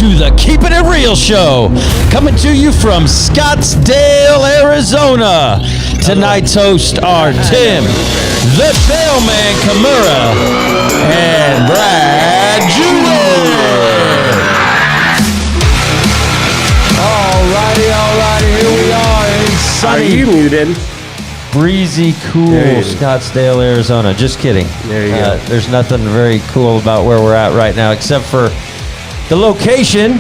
to the Keeping It Real show, coming to you from Scottsdale, Arizona. Tonight's hosts are Tim, the Mailman Kimura, and Brad Jr. Alrighty, here we are in Are sunny, you muted? breezy, cool There you go. Scottsdale, Arizona. Just kidding. There you go. There's nothing very cool about where we're at right now, except for the location.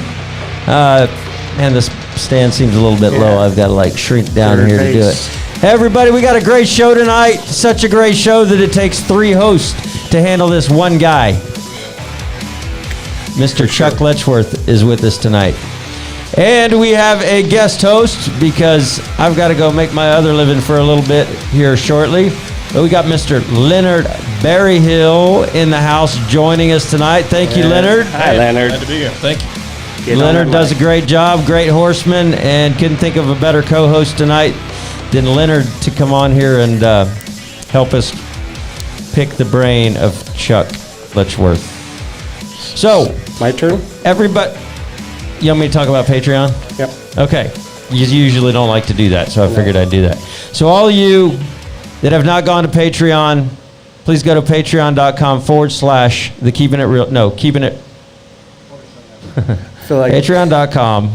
Man, this stand seems a little bit low. I've got to like shrink down Your here to do it. face. Hey, everybody, we got a great show tonight. Such a great show that it takes 3 hosts to handle this one guy. Mr. Chuck Letchworth is with us tonight. And we have a guest host because I've got to go make my other living for a little bit here shortly. But we got Mr. Leonard Berryhill in the house joining us tonight. Thank you, Leonard. Hi, Leonard. Glad to be here. Thank you. Get on Leonard that does a mic. great job, great horseman, and couldn't think of a better co-host tonight than Leonard to come on here and help us pick the brain of Chuck Letchworth. So, My turn? everybody, you want me to talk about Patreon? Yep. Okay. You usually don't like to do that, so I figured I'd do that. So all of you that have not gone to Patreon, please go to patreon.com/the Keeping It Real. No, Keeping It. Feel like Patreon.com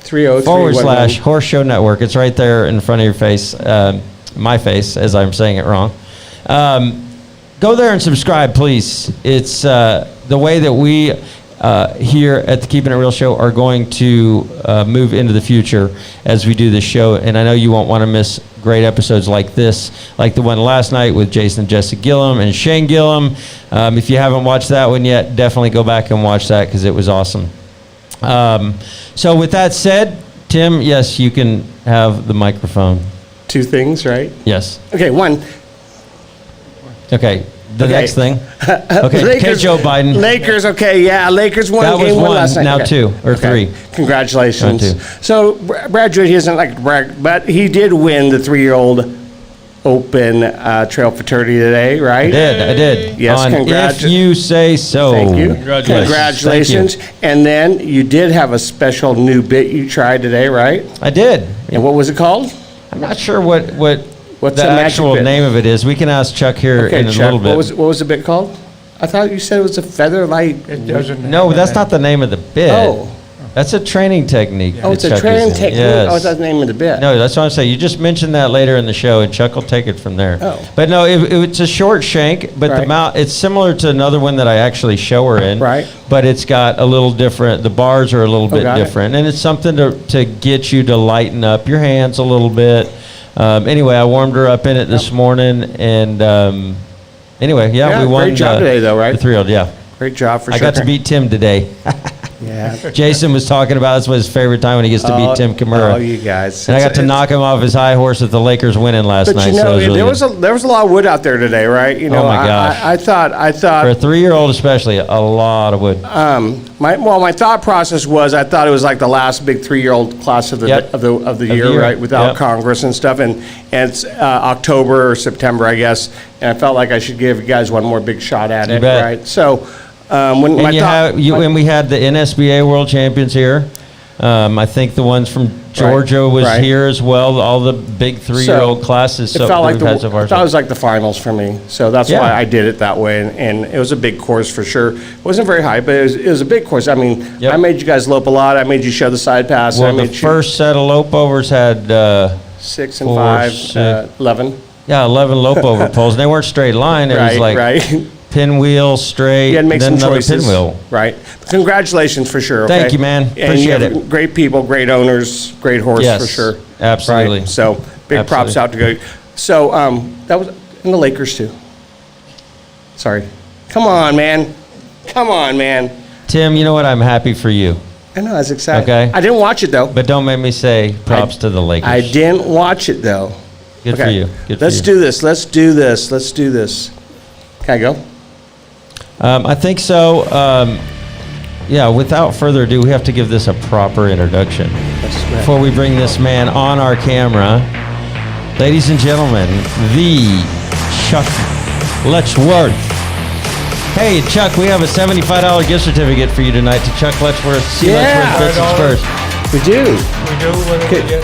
30311. /Horse Show Network. It's right there in front of your face, my face, as I'm saying it wrong. Go there and subscribe, please. It's the way that we here at the Keeping It Real show are going to move into the future as we do this show. And I know you won't want to miss great episodes like this, like the one last night with Jason and Jessica Gillum and Shane Gillum. If you haven't watched that one yet, definitely go back and watch that because it was awesome. So with that said, Tim, yes, you can have the microphone. 2 things, right? Yes. Okay, 1. Okay. The Okay. next thing. Okay, Joe Biden. Lakers, okay, yeah. Lakers won That was game 1 one, last night. now Okay. 2 or 3. Congratulations. Now 2. So, Brad Jr., he doesn't like to brag, but he did win the 3-year-old Open Trail Fraternity today, right? I did. Yes, On congrats. If You Say So. Thank you. Congratulations. Congratulations. And then you did have a special new bit you tried today, right? I did. And what was it called? I'm not sure what What's the the magic actual bit? name of it is. We can ask Chuck here in a Chuck, little bit. What was the bit called? I thought you said it was a feather light. It doesn't. No, that's not the name of the bit. Oh. That's a training technique. Oh, that it's a Chuck training uses. technique. Yes. Oh, that's the name of the bit. No, that's what I'm saying. You just mentioned that later in the show, and Chuck will take it from there. Oh. But no, it's a short shank, but the Right. mount, it's similar to another one that I actually show her in. Right. But it's got a little different, the bars are a little bit got it. different. And it's something to get you to lighten up your hands a little bit. Anyway, I warmed her up in it this morning, and anyway, Yeah, we won. great job today, though, right? The 3-year-old, yeah. Great job for I sure. got to beat Tim today. Yeah. Jason was talking about that's his favorite time when he gets to beat Tim Kimura. Oh, you guys. And I got to knock him off his high horse with the Lakers winning last But night. you know, so it was really there was a lot of wood out there today, right? You know, my gosh. I thought for a 3-year-old especially, a lot of wood. my thought process was I thought it was like the last big 3-year-old class of the Yep. of the year, year. right? Without Yep. Congress and stuff, and it's October or September, I guess. And I felt like I should give you guys one more big shot at it, bet. right? So when my And thought, and we had the NSBA World Champions here. I think the ones from Georgia was right. here as well. All the big 3-year-old classes. It so felt like we've had so far. I thought it was like the finals for me, so that's Yeah. why I did it that way, and it was a big course for sure. It wasn't very high, but it was a big course. I mean, Yep. I made you guys lope a lot. I made you show the side pass. I Well, the made you first set of lope overs had 6 and 4, 5, 6. 11. 11 lope over poles. And they weren't straight line. It was like right. pinwheel, straight, You had to make then some another choices. pinwheel. Right. Congratulations for sure. Okay? Thank you, man. And you Appreciate have it. Great people, great owners, great horse Yes, for sure. absolutely. Right? So big props Absolutely. out to go. So that was in the Lakers too. Sorry. Come on, man. Come on, man. Tim, you know what? I'm happy for you. I know, that's exciting. Okay. I didn't watch it though. But don't make me say props to the Lakers. I didn't watch it though. Good for you. Good for Let's you. do this. Let's do this. Let's do this. Can I go? I think so. Yeah, without further ado, we have to give this a proper introduction. Before we bring this man on our camera, ladies and gentlemen, the Chuck Letchworth. Hey, Chuck, we have a $75 gift certificate for you tonight to Chuck Letchworth, C. Yeah. Letchworth Bits and Spurs. We do. We do, what do we get?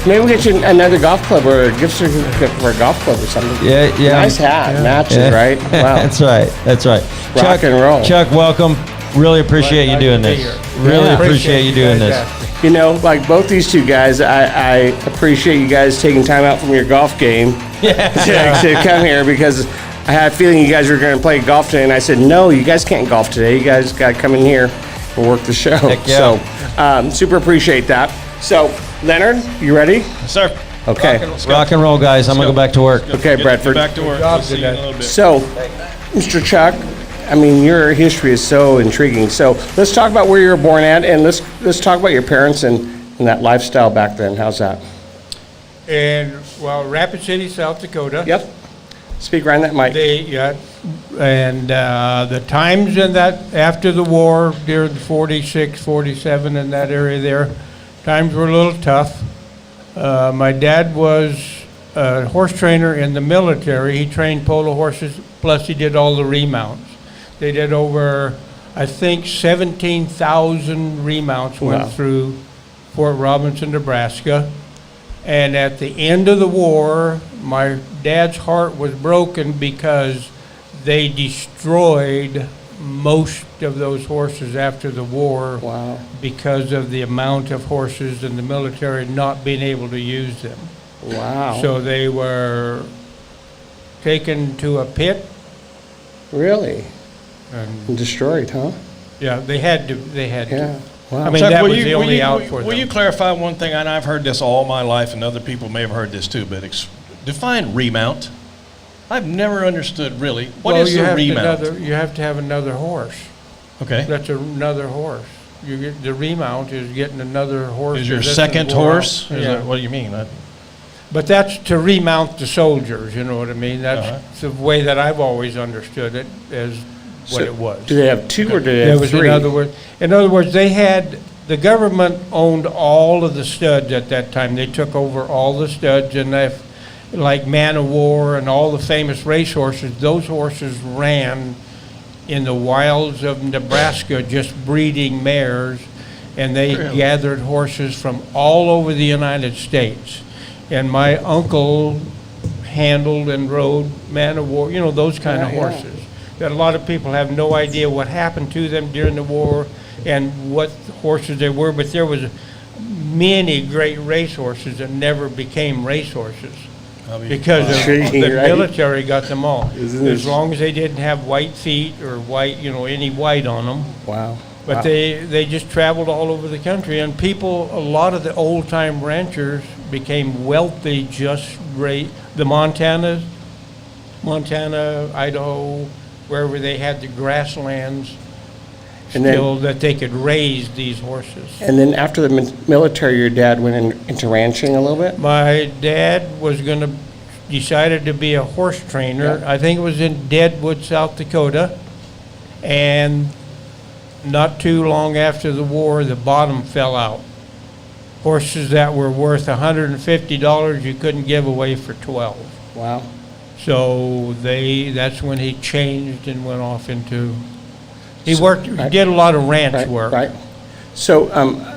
Maybe we'll get you another golf club or a gift certificate for a golf club or something. Yeah, yeah. Nice hat, matches, Yeah. right? Wow. That's right. That's right. Rock Chuck, and roll. Chuck, welcome. Really appreciate you Glad doing to be this. here. Really Yeah. appreciate you doing guys this. asking. You know, like both these two guys, I appreciate you guys taking time out from your golf game to come here because I had a feeling you guys were going to play golf today, and I said, no, you guys can't golf today. You guys got to come in here and work the show. Heck yeah. So, super appreciate that. So, Leonard, you ready? Sir. Okay. Rock and roll, guys. I'm going to go back to work. Okay, Bradford. Get back to work. Job We'll see you in a today. little bit. So, Mr. Chuck, I mean, your history is so intriguing. So, let's talk about where you were born at, and let's talk about your parents and that lifestyle back then. How's that? Well, Rapid City, South Dakota. Yep. Speak right in that mic. The times in that, after the war, during 46, 47, in that area there, times were a little tough. My dad was a horse trainer in the military. He trained polo horses, plus he did all the remounts. They did over, I think, 17,000 remounts Wow. went through Fort Robinson, Nebraska. And at the end of the war, my dad's heart was broken because they destroyed most of those horses after the war Wow. because of the amount of horses in the military not being able to use them. Wow. So they were taken to a pit, Really? and Destroyed, huh? yeah, they had to. Yeah. Wow. I mean, Chuck, that will was you- the will only you- out will- for Will them. you clarify one thing? And I've heard this all my life, and other people may have heard this too, but define remount. I've never understood really. What Well, is you a have remount? you have to have another horse. Okay. That's another horse. You get, the remount is getting another horse. Is your that doesn't second wore out. horse? Is Yeah. that, what do you mean? But that's to remount the soldiers, you know what I mean? That's Uh-huh. the way that I've always understood it, as what So, it was. Do they have two or do they There have was, three? in other words, they had, the government owned all of the studs at that time. They took over all the studs, and they, like Man of War and all the famous racehorses, those horses ran in the wilds of Nebraska just breeding mares, and they Really? gathered horses from all over the United States. And my uncle handled and rode Man of War, you know, those kind of Yeah, yeah. horses. That a lot of people have no idea what happened to them during the war and what horses they were, but there was many great racehorses that never became racehorses because of Intriguing, the right? military got them all. Isn't it? As long as they didn't have white feet or white, you know, any white on them. Wow. But Wow. they just traveled all over the country, and people, a lot of the old-time ranchers became wealthy just the Montana, Idaho, wherever they had the grasslands And then- still that they could raise these horses. And then after the military, your dad went into ranching a little bit? My dad decided to be a horse trainer. Yeah. I think it was in Deadwood, South Dakota. And not too long after the war, the bottom fell out. Horses that were worth $150, you couldn't give away for 12. Wow. So that's when he changed and went off into, he Right. did a lot of ranch Right, work. right. So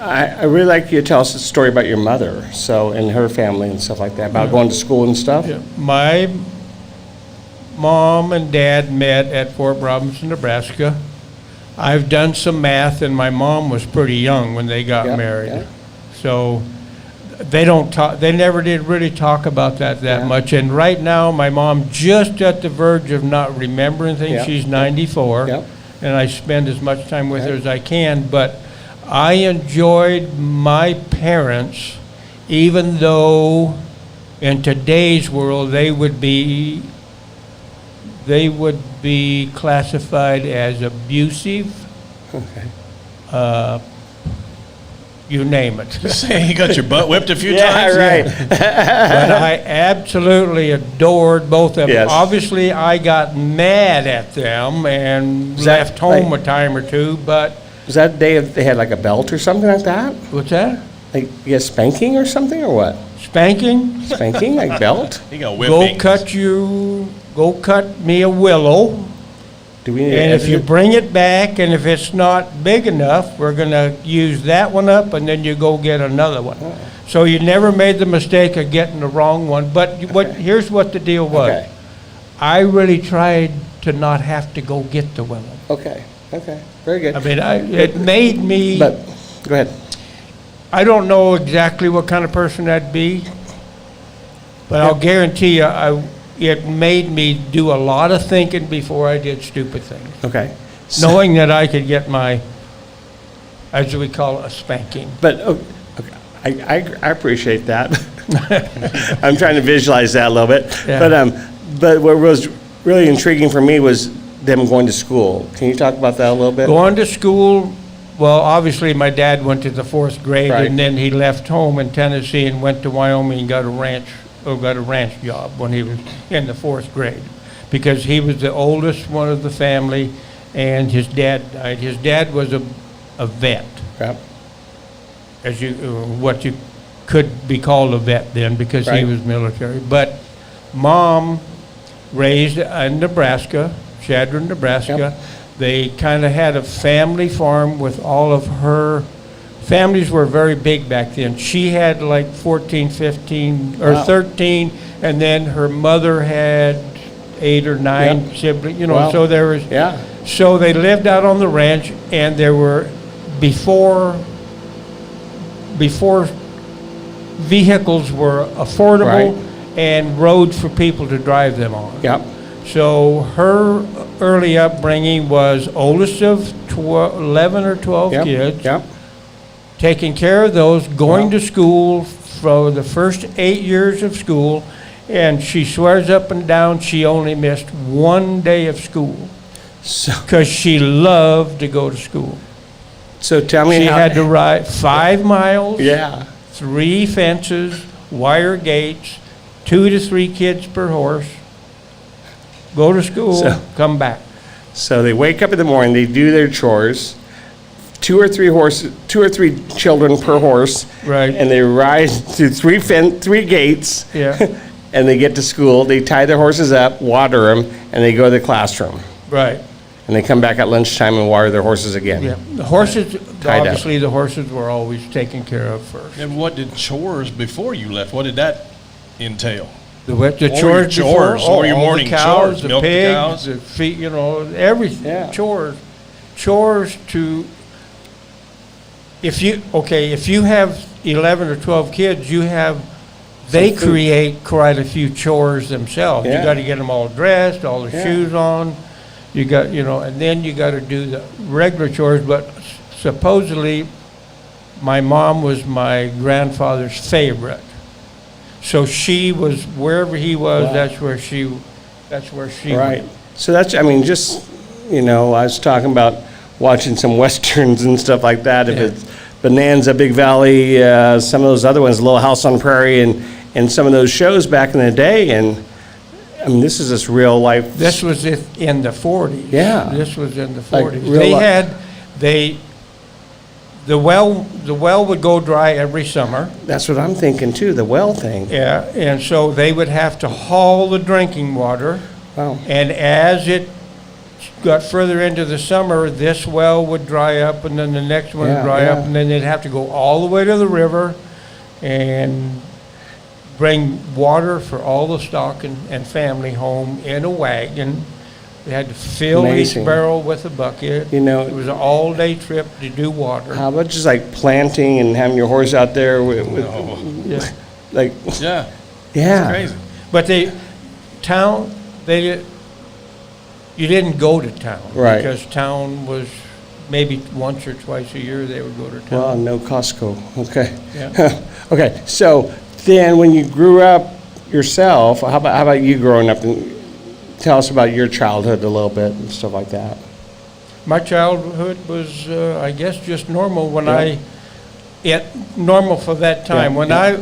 I really like you to tell us a story about your mother, so, and her family and stuff like that, about going to school and stuff. Yeah. My mom and dad met at Fort Robinson, Nebraska. I've done some math, and my mom was pretty young when they got Yeah, married. yeah. So they don't talk, they never did really talk about that Yeah. much. And right now, my mom just at the verge of not remembering things. Yeah. She's 94. Yep. And I spend as much time with her Okay. as I can, but I enjoyed my parents, even though in today's world they would be classified as abusive, Okay. you name it. Say you got your butt whipped a few Yeah, times? right. But I absolutely adored both of them. Yes. Obviously, I got mad at them and Was that left home like- a time or two, but Was that day they had like a belt or something like that? what's that? Like, you guess spanking or something, or what? Spanking? Spanking, like belt? He got Go whipping. cut you go cut me a willow, Do we need and if you evidence? bring it back, and if it's not big enough, we're gonna use that one up, and then you go get another one. Oh. So you never made the mistake of getting the wrong one, but here's what the deal was. Okay, I really tried to not have to go get the willow. okay, very good. I mean, it made me, But, go ahead. I don't know exactly what kind of person that'd be, but I'll guarantee you, it made me do a lot of thinking before I did stupid things. Okay. So- Knowing that I could get my, as we call it, a spanking. But, okay, I appreciate that. I'm trying to visualize that a little bit. Yeah. But what was really intriguing for me was them going to school. Can you talk about that a little bit? Going to school, well, obviously, my dad went to the 4th grade, Right. and then he left home in Tennessee and went to Wyoming and got a ranch job when he was in the 4th grade, because he was the oldest one of the family, and his dad died. His dad was a vet, Yep. as what you could be called a vet then, because he Right. was military. But Mom raised in Nebraska, Chadron, Nebraska. Yep. They kind of had a family farm with all of her, families were very big back then. She had like 14, 15, or Wow. 13, and then her mother had 8 or 9 Yep. siblings, Wow. so there was, Yeah. so they lived out on the ranch, and there were, before vehicles were affordable Right. and roads for people to drive them on. Yep. So her early upbringing was oldest of 11 or 12 Yep. kids, Yep. taking care of those, going Wow. to school for the first 8 years of school, and she swears up and down she only missed 1 day of school So, because she loved to go to school. so tell me She how. had to ride 5 miles, Yeah. 3 fences, wire gates, 2 to 3 kids per horse, go to school, So- come back. So they wake up in the morning, they do their chores, 2 or 3 children per horse. Right. And they ride through 3 gates. Yeah. And they get to school, they tie their horses up, water them, and they go to the classroom. Right. And they come back at lunchtime and water their horses again. Yeah. The horses, Tied up. obviously, the horses were always taken care of first. And what did chores before you left? What did that entail? The What were your chores before, chores? What were your all the morning cows, chores? the Milk the pigs, cows? the feet, everything, Yeah. chores. Chores to, if you have 11 or 12 kids, they Some food. create quite a few chores themselves. You Yeah. got to get them all dressed, all the Yeah. shoes on. You got, and then you got to do the regular chores. But supposedly, my mom was my grandfather's favorite. So she was, wherever he was, Wow. that's where she Right. went. So that's, I mean, just, I was talking about watching some westerns and stuff like that. If Yeah. it's Bonanza, Big Valley, some of those other ones, Little House on the Prairie, and some of those shows back in the day. And I mean, this is just real life. This was in the 40s. Yeah. This was in the Like 40s. real The well would go dry every summer. That's what I'm thinking too, the well thing. Yeah, and so they would have to haul the drinking water. Wow. And as it got further into the summer, this well would dry up, and then the next one would Yeah, dry yeah. up, and then they'd have to go all the way to the river and bring water for all the stock and family home in a wagon. They had to fill Amazing. each barrel with a bucket. You know- It was an all-day trip to do water. How about just like planting and having your horse out there with Yeah. like, Yeah, yeah. crazy. But you didn't go to town. Right. Because town was maybe once or twice a year they would go to town. Well, no Costco. Okay. Yeah. Okay. So then, when you grew up yourself, how about you growing up? And tell us about your childhood a little bit and stuff like that. My childhood was, I guess, just normal Yeah. normal for that time. Yeah, When yeah.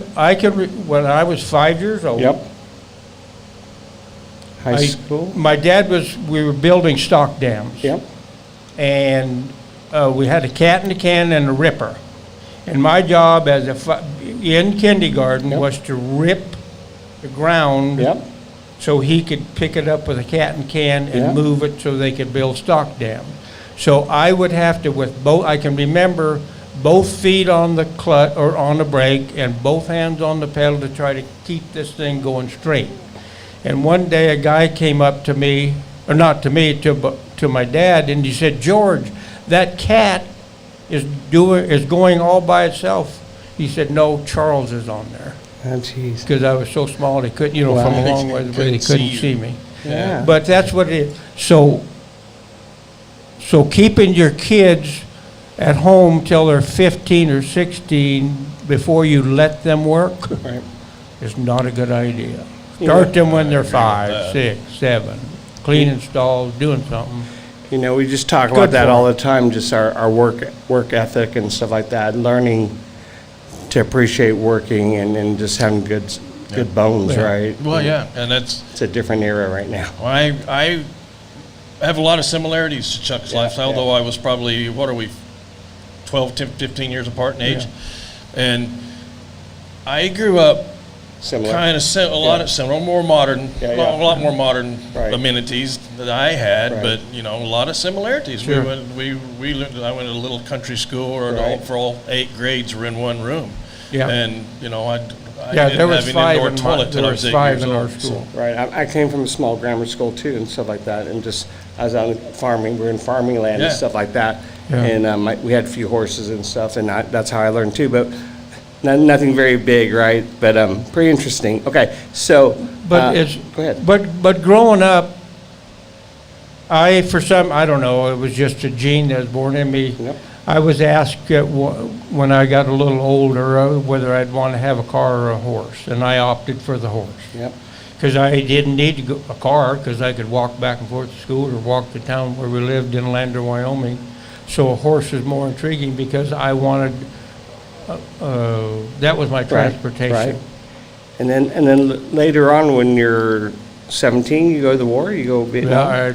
when I was 5 years old. Yep. High I- school. My dad we were building stock dams. Yep. And we had a cat in the can and a ripper. And my job in kindergarten Yep. was to rip the ground Yep. so he could pick it up with a cat and can Yeah. and move it so they could build stock dam. So I would have to, with both, I can remember both feet on the clutch or on the brake and both hands on the pedal to try to keep this thing going straight. And one day a guy came up to me, or not to me, to my dad, and he said, "George, that cat is going all by itself." He said, "No, Charles is on there." Oh, jeez. Because I was so small, they couldn't, from Wow. a long way away, they Couldn't see couldn't you. see me. Yeah. But that's what it is. So keeping your kids at home till they're 15 or 16 before you let them work Right. is not a good idea. Yeah. Start them when they're agree with 5, that. 6, 7, cleaning stalls, doing something. You know, we just talk Good about that for all it. the time, just our work ethic and stuff like that, learning to appreciate working and just having good bones, Yeah. right? Well, yeah, and that's, It's a different era right now. I have a lot of similarities to Chuck's Yeah, lifestyle, yeah. though I was probably, what are we, 12, 10, 15 years apart in age? And I grew up Similar. kind of a lot of similar, more modern, Yeah, yeah. a lot more modern Right. amenities that I had, Right. but a lot of similarities. Sure. We learned, I went to a little country school, or Right. for all 8 grades were in one room. Yeah. And I Yeah, didn't there was have an 5 indoor in toilet till I was 8 years in our old. so- school. Right, I came from a small grammar school too and stuff like that, and just, I was out farming, we were in farming land and Yeah. stuff like that. Yeah. And we had a few horses and stuff, and that's how I learned too, but nothing very big, right? But pretty interesting. Okay, so. But it's, Go ahead. but growing up, I don't know, it was just a gene that was born in me. Yep. I was asked when I got a little older whether I'd want to have a car or a horse, and I opted for the horse. Yep, Because I didn't need a car, because I could walk back and forth to school or walk to town where we lived in Lander, Wyoming. So a horse is more intriguing because I wanted, that was my transportation. right. And then later on, when you're 17, you go to the war, you go Yeah, Vietnam? I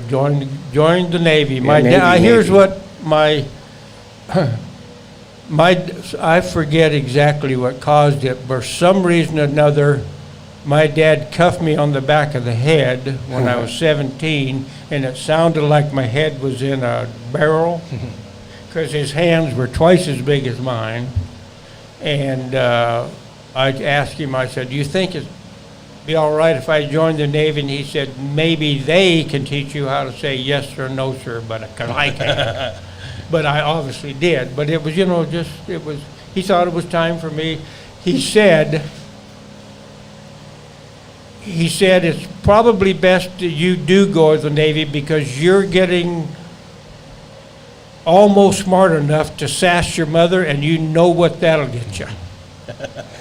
joined the Navy. Navy, Here's Navy. what I forget exactly what caused it, but for some reason or another, my dad cuffed me on the back of the head when I was 17, and it sounded like my head was in a barrel, because his hands were twice as big as mine. And I asked him, I said, "Do you think it'd be all right if I joined the Navy?" And he said, "Maybe they can teach you how to say yes sir, no sir, but 'cause I can't." But I obviously did. But it was, he thought it was time for me. He said it's probably best that you do go to the Navy because you're getting almost smart enough to sass your mother, and you know what that'll get you.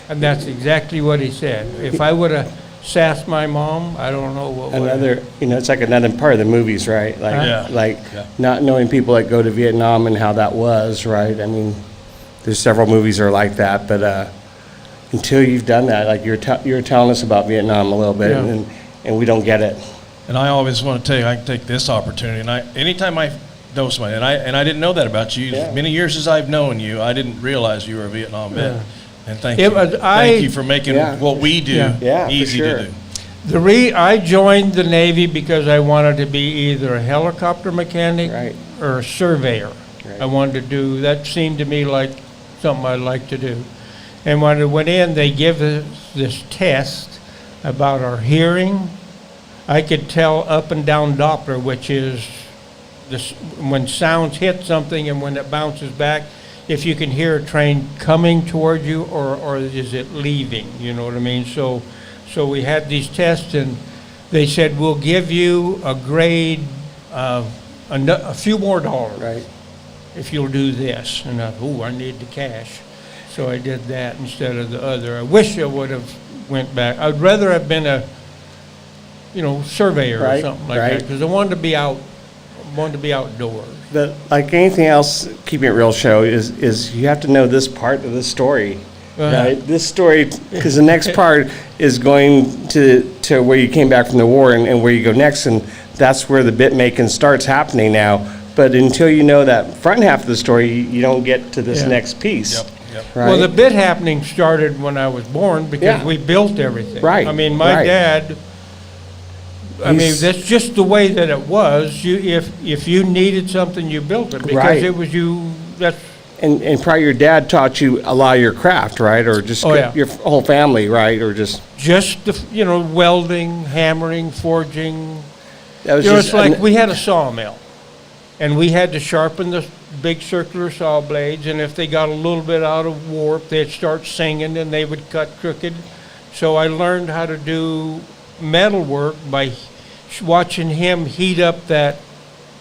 And that's exactly what he said. If I would have sassed my mom, I don't know what would have. Another, it's like another part of the movies, right? Like, Yeah. like not knowing people that go to Vietnam and how that was, right? I mean, there's several movies that are like that, but until you've done that, like you're telling us about Vietnam a little bit, Yeah. and we don't get it. And I always want to tell you, I can take this opportunity, and anytime I know somebody, and I didn't know that about you. Yeah. Many years as I've known you, I didn't realize you were a Vietnam vet. Yeah. And thank It you. was- Thank you for making Yeah. what we do Yeah. for easy sure. to do. I joined the Navy because I wanted to be either a helicopter mechanic Right. or a surveyor. Right. I wanted to do, that seemed to me like something I'd like to do. And when I went in, they give us this test about our hearing. I could tell up and down Doppler, which is this, when sounds hit something and when it bounces back, if you can hear a train coming toward you or is it leaving, you know what I mean? So we had these tests, and they said, we'll give you a grade of a few more dollars Right. if you'll do this. And I thought, I need the cash. So I did that instead of the other. I wish I would have went back. I'd rather have been a, surveyor or Right, something like right. that, because I wanted to be outdoors. But like anything else, keeping it real show is you have to know this part of the story, right? This story, because the next part is going to where you came back from the war and where you go next, and that's where the bit making starts happening now. But until you know that front half of the story, you don't get to this Yeah. next piece. Yep. Right? Well, the bit happening started when I was born because Yeah. we built everything. Right, I mean, my right. dad I mean, He's- that's just the way that it was. If you needed something, you built it, because Right. it was you, that's, And probably your dad taught you a lot of your craft, right? Or just Oh, yeah. your whole family, right? Or just, welding, hammering, forging. that was It's just. like we had a sawmill, and we had to sharpen the big circular saw blades, and if they got a little bit out of warp, they'd start singing and they would cut crooked. So I learned how to do metal work by watching him heat up that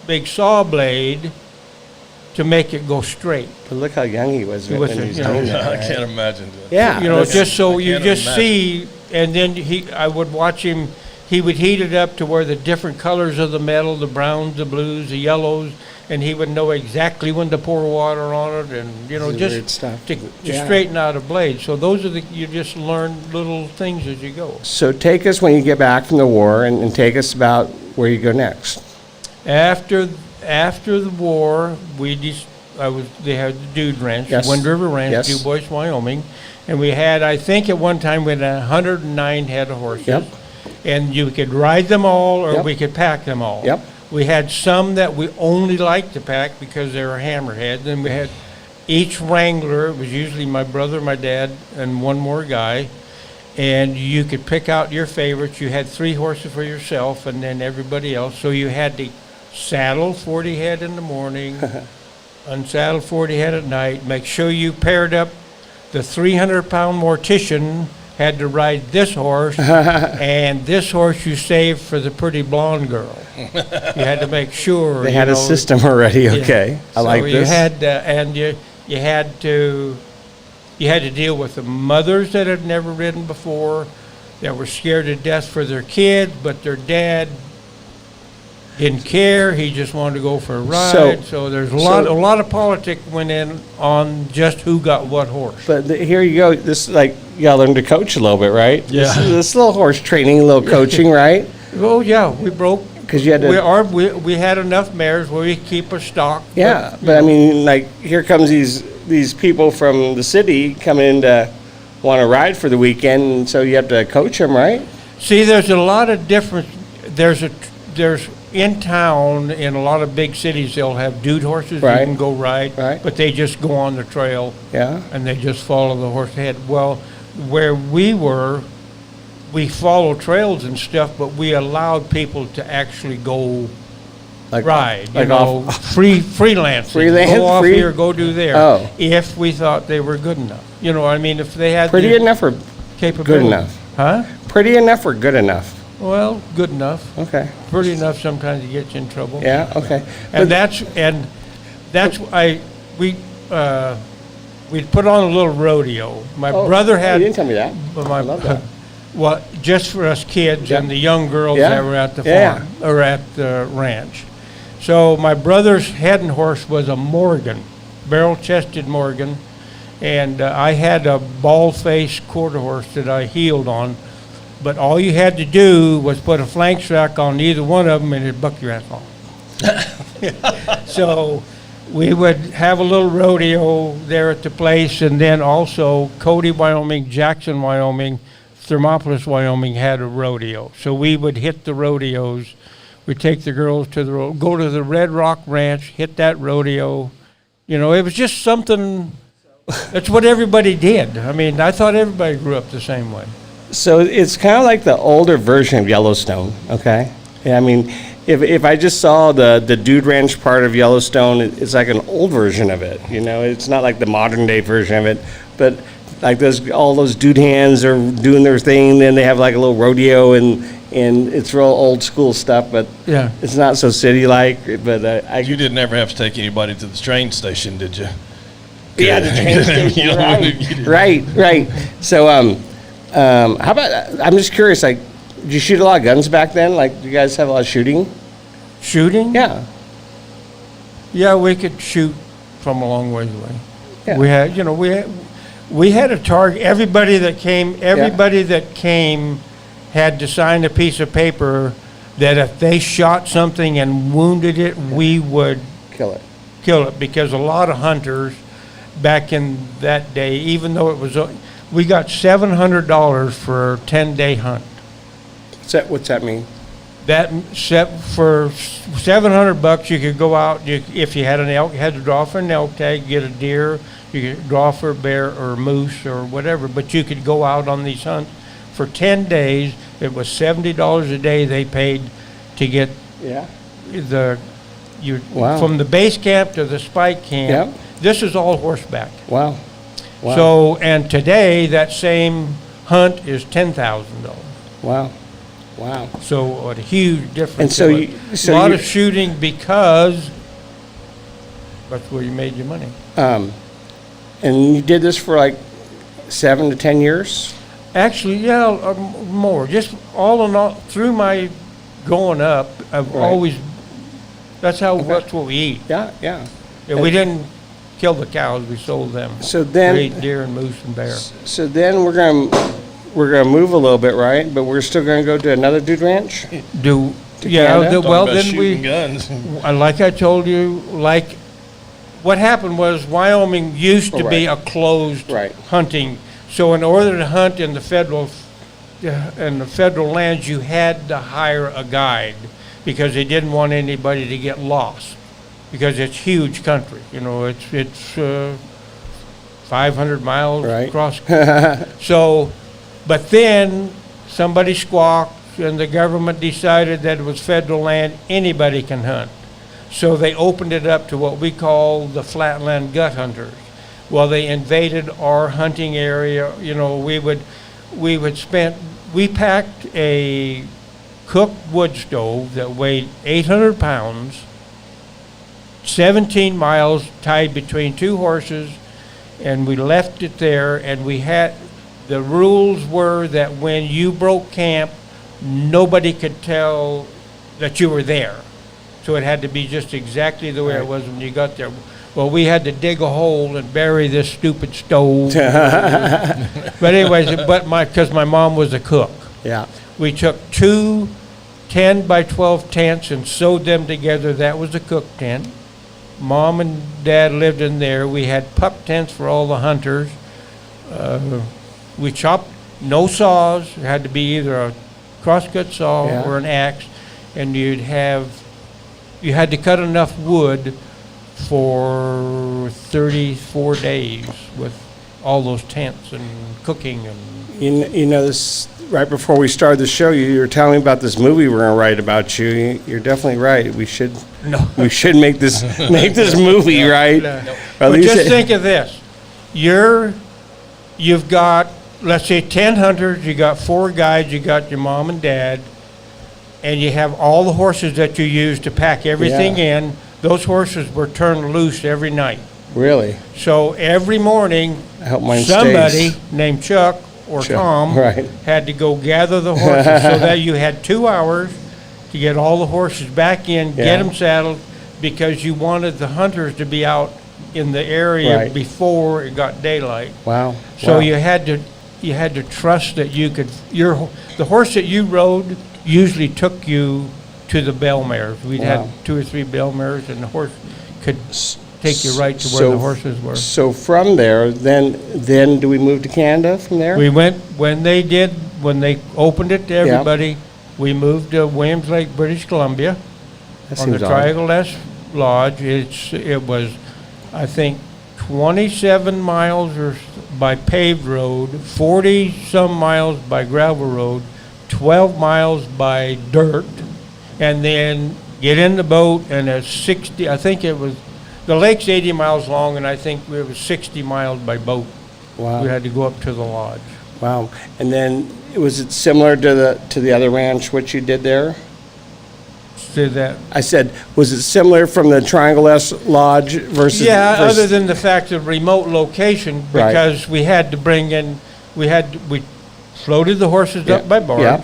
big saw blade to make it go straight. But look how young he was He when was, he was you know, doing that. I right? can't imagine. Yeah. that's- Just so I you can't just imagine. see, and then I would watch him, he would heat it up to where the different colors of the metal, the browns, the blues, the yellows, and he would know exactly when to pour water on it, and, This is weird just stuff. to Yeah. straighten out a blade. So those are you just learn little things as you go. So take us when you get back from the war and take us about where you go next. After the war, they had the Dude Ranch, Yes. Wind River Ranch, Yes. DuBois, Wyoming, and we had, I think at one time, we had 109 head of horses. Yep. And you could ride them all, or Yep. we could pack them all. Yep. We had some that we only liked to pack because they were hammerheads, and we had each wrangler, it was usually my brother, my dad, and one more guy, and you could pick out your favorites. You had 3 horses for yourself, and then everybody else, so you had to saddle 40 head in the morning, unsaddle 40 head at night, make sure you paired up. The 300-pound mortician had to ride this horse, and this horse you saved for the pretty blonde girl. You had to make sure. They had a system already, okay. I like So this. you had, and you had to deal with the mothers that had never ridden before, that were scared to death for their kids, but their dad didn't care. He just wanted to go for a ride. So there's a lot of politics went in on just who got what horse. But here you go, this, like, you gotta learn to coach a little bit, right? Yeah. This little horse training, a little coaching, right? Oh yeah, we broke. 'Cause you had to- We had enough mares where we keep a stock. Yeah, but I mean, like, here comes these people from the city coming in to want to ride for the weekend, and so you have to coach them, right? See, there's a lot of different. There's in town, in a lot of big cities, they'll have dude horses Right. you can go ride, Right. but they just go on the trail Yeah. and they just follow the horse ahead. Well, where we were, we followed trails and stuff, but we allowed people to actually go Like, ride, like freelancing. Freelance, Go off free- here, go do there. Oh. If we thought they were good enough. You know, I mean, if they had pretty the enough or capability. good enough? Huh? Pretty enough or good enough? Well, good enough. Okay. Pretty enough sometimes to get you in trouble. Yeah. Okay. And we'd put on a little rodeo. My Oh, brother You had, didn't tell me that. my, I love that. well, just for us kids Yeah. and the young girls Yeah. that were at the Yeah. farm, or at the ranch. So my brother's head and horse was a Morgan, barrel-chested Morgan, and I had a bald-faced quarter horse that I heeled on, but all you had to do was put a flank rack on either one of them and it'd buck your ass off. So we would have a little rodeo there at the place, and then also Cody, Wyoming, Jackson, Wyoming, Thermopolis, Wyoming had a rodeo. So we would hit the rodeos. We'd take the girls to go to the Red Rock Ranch, hit that rodeo. You know, it was just something, that's what everybody did. I mean, I thought everybody grew up the same way. So it's kind of like the older version of Yellowstone, okay? Yeah, I mean, if I just saw the Dude Ranch part of Yellowstone, it's like an old version of it, you know? It's not like the modern day version of it, but like all those dude hands are doing their thing, then they have like a little rodeo, and it's real old school stuff, but Yeah. it's not so city-like, but You didn't ever have to take anybody to the train station, did you? yeah, the train station, You know, right, you didn't- right. So, how about, I'm just curious, like, did you shoot a lot of guns back then? Like, do you guys have a lot of shooting? Shooting? Yeah. Yeah, we could shoot from a long ways away. Yeah. We had a target. Everybody that came had to sign a piece of paper that if they shot something and wounded it, we would Kill it. kill it, because a lot of hunters back in that day, even though it was, we got $700 for a 10-day hunt. What's that mean? That set for $700, you could go out. If you had an elk, you had to draw for an elk tag, get a deer. You could draw for a bear or a moose or whatever. But you could go out on these hunts for 10 days. It was $70 a day they paid to get Yeah. Wow. from the base camp to the spike camp. Yep. This is all horseback. Wow. Wow. So, and today that same hunt is $10,000. Wow. Wow. So what a huge difference. And so It you- was so a lot you- of shooting because that's where you made your money. And you did this for like 7 to 10 years? Actually, yeah, more. Just all in all, through my growing up, I've Right. always. That's what we eat. Yeah, yeah. Yeah, we didn't kill the cows; we sold them. So We then, ate deer and moose and bear. so then we're gonna move a little bit, right? But we're still gonna go to another dude ranch? Do To yeah? Canada? the- Talking well, about then shooting we. guns. Like I told you, like what happened was Wyoming used to be Right. a closed Right. hunting. So in order to hunt in the federal lands, you had to hire a guide because they didn't want anybody to get lost because it's huge country. You know, it's 500 miles Right. across. So, but then somebody squawked and the government decided that it was federal land, anybody can hunt. So they opened it up to what we call the flatland gut hunters. Well, they invaded our hunting area. You know, we packed a cooked wood stove that weighed 800 pounds, 17 miles tied between two horses, and we left it there, and the rules were that when you broke camp, nobody could tell that you were there. So it had to be just exactly the way it was when you got there. Well, we had to dig a hole and bury this stupid stove. But anyways, because my mom was a cook. Yeah. We took two 10 by 12 tents and sewed them together. That was the cook tent. Mom and Dad lived in there. We had pup tents for all the hunters. We chopped, no saws. It had to be either a crosscut saw Yeah. or an axe. And you had to cut enough wood for 34 days with all those tents and cooking and You know, this right before we started the show, you were telling me about this movie we're gonna write about you. You're definitely right. We should make this movie, right? Or at But least just think of this. You've got, let's say, 10 hunters, you got 4 guides, you got your mom and dad, and you have all the horses that you use to pack everything Yeah. in. Those horses were turned loose every night. Really. So every morning, I hope mine somebody stays. named Chuck or Chuck, Tom right. had to go gather the horses so that you had 2 hours to get all the horses back in, get Yeah. them saddled, because you wanted the hunters to be out in the area Right. before it got daylight. Wow. So Wow. you had to trust that you could. The horse that you rode usually took you to the bell mares. We'd Wow. had 2 or 3 bell mares, and the horse could take you right to where So- the horses were. So from there, then do we move to Canada from there? We went when they opened it to everybody. We moved to Williams Lake, British Columbia, That on the seems odd. Triangle S Lodge. It was, I think, 27 miles by paved road, 40 some miles by gravel road, 12 miles by dirt, and then get in the boat and it's 60. I think it was the lake's 80 miles long, and I think it was 60 miles by boat. Wow. We had to go up to the lodge. Wow. And then was it similar to the other ranch what you did there? Did that? I said, was it similar from the Triangle S Lodge versus? Yeah, versus- other than the fact of remote location, Right. because we had to bring in, we floated the horses Yeah, up by barge. yeah.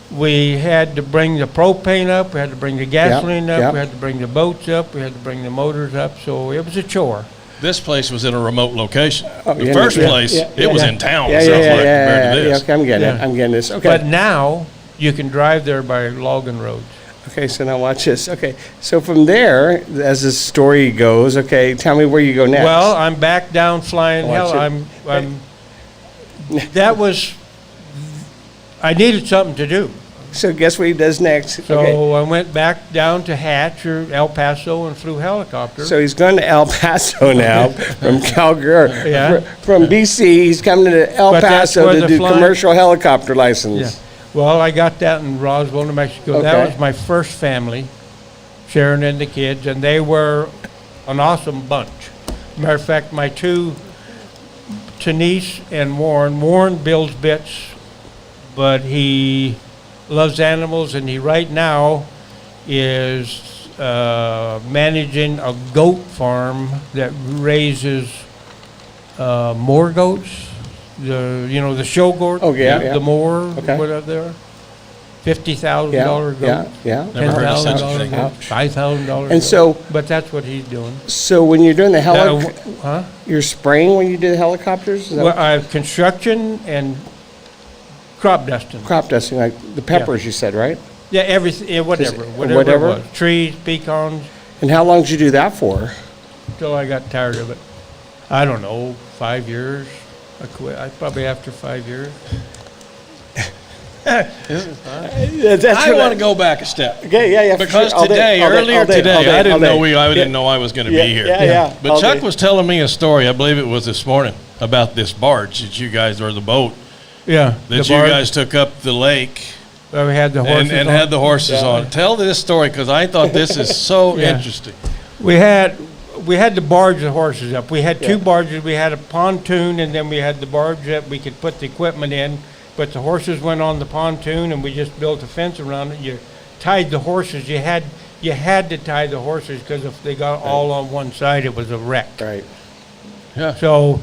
We had to bring the propane up, we had to bring the gasoline yeah. up, we had to bring the boats up, we had to bring the motors up, so it was a chore. This place was in a remote location. Oh, The yeah, first yeah, place, yeah, it was yeah. in town, Yeah, South yeah, Lake, yeah, compared yeah, to yeah. this. Okay, I'm getting it. Yeah. I'm getting this. Okay. But now, you can drive there by logging roads. Okay, so now watch this. Okay, so from there, as the story goes, okay, tell me where you go next. Well, I'm back down flying Watch hell. it. I needed something to do. So guess what he does next? So Okay. I went back down to Hatch or El Paso and flew helicopter. So he's going to El Paso now from Calgary. Yeah. From BC, he's coming to El But that's Paso where to the do flying- commercial helicopter Yeah. license. Well, I got that in Roswell, New Mexico. Okay. That was my first family, Sharon and the kids, and they were an awesome bunch. Matter of fact, my two, Denise and Warren. Warren builds bits, but he loves animals, and he right now is managing a goat farm that raises more goats. The show goat. Oh, yeah, yeah. The more, Okay. whatever they are. $50,000 Yeah, goat. yeah. Never heard of such a $10,000 thing. goat. $5,000. And so, But that's what he's doing. so when you're doing the Huh? you're spraying when you do the helicopters? Is that Well, construction and crop dusting. crop dusting, like the peppers you said, right? Yeah, everything, yeah, whatever whatever? it was. Trees, pecans, And how long did you do that for? till I got tired of it. I don't know, 5 years. I quit. Probably after 5 years. I want to go back a step. Okay, yeah, for Because sure. All day, today, all day, earlier all day, today, all day, I didn't all day. know I Yeah. didn't know I was going to Yeah, be here. yeah. But all Chuck day. was telling me a story. I believe it was this morning about this barge that you guys, or the boat Yeah. that you guys took up the lake Well, we had the horses and on. had the horses Yeah. on. Tell this story because I thought this is so Yeah. interesting. We had to barge the horses up. We had Yeah. two barges. We had a pontoon, and then we had the barge that we could put the equipment in. But the horses went on the pontoon, and we just built a fence around it. You tied the horses. You had to tie the horses because if they got all on one side, it was a wreck. Right. Yeah. So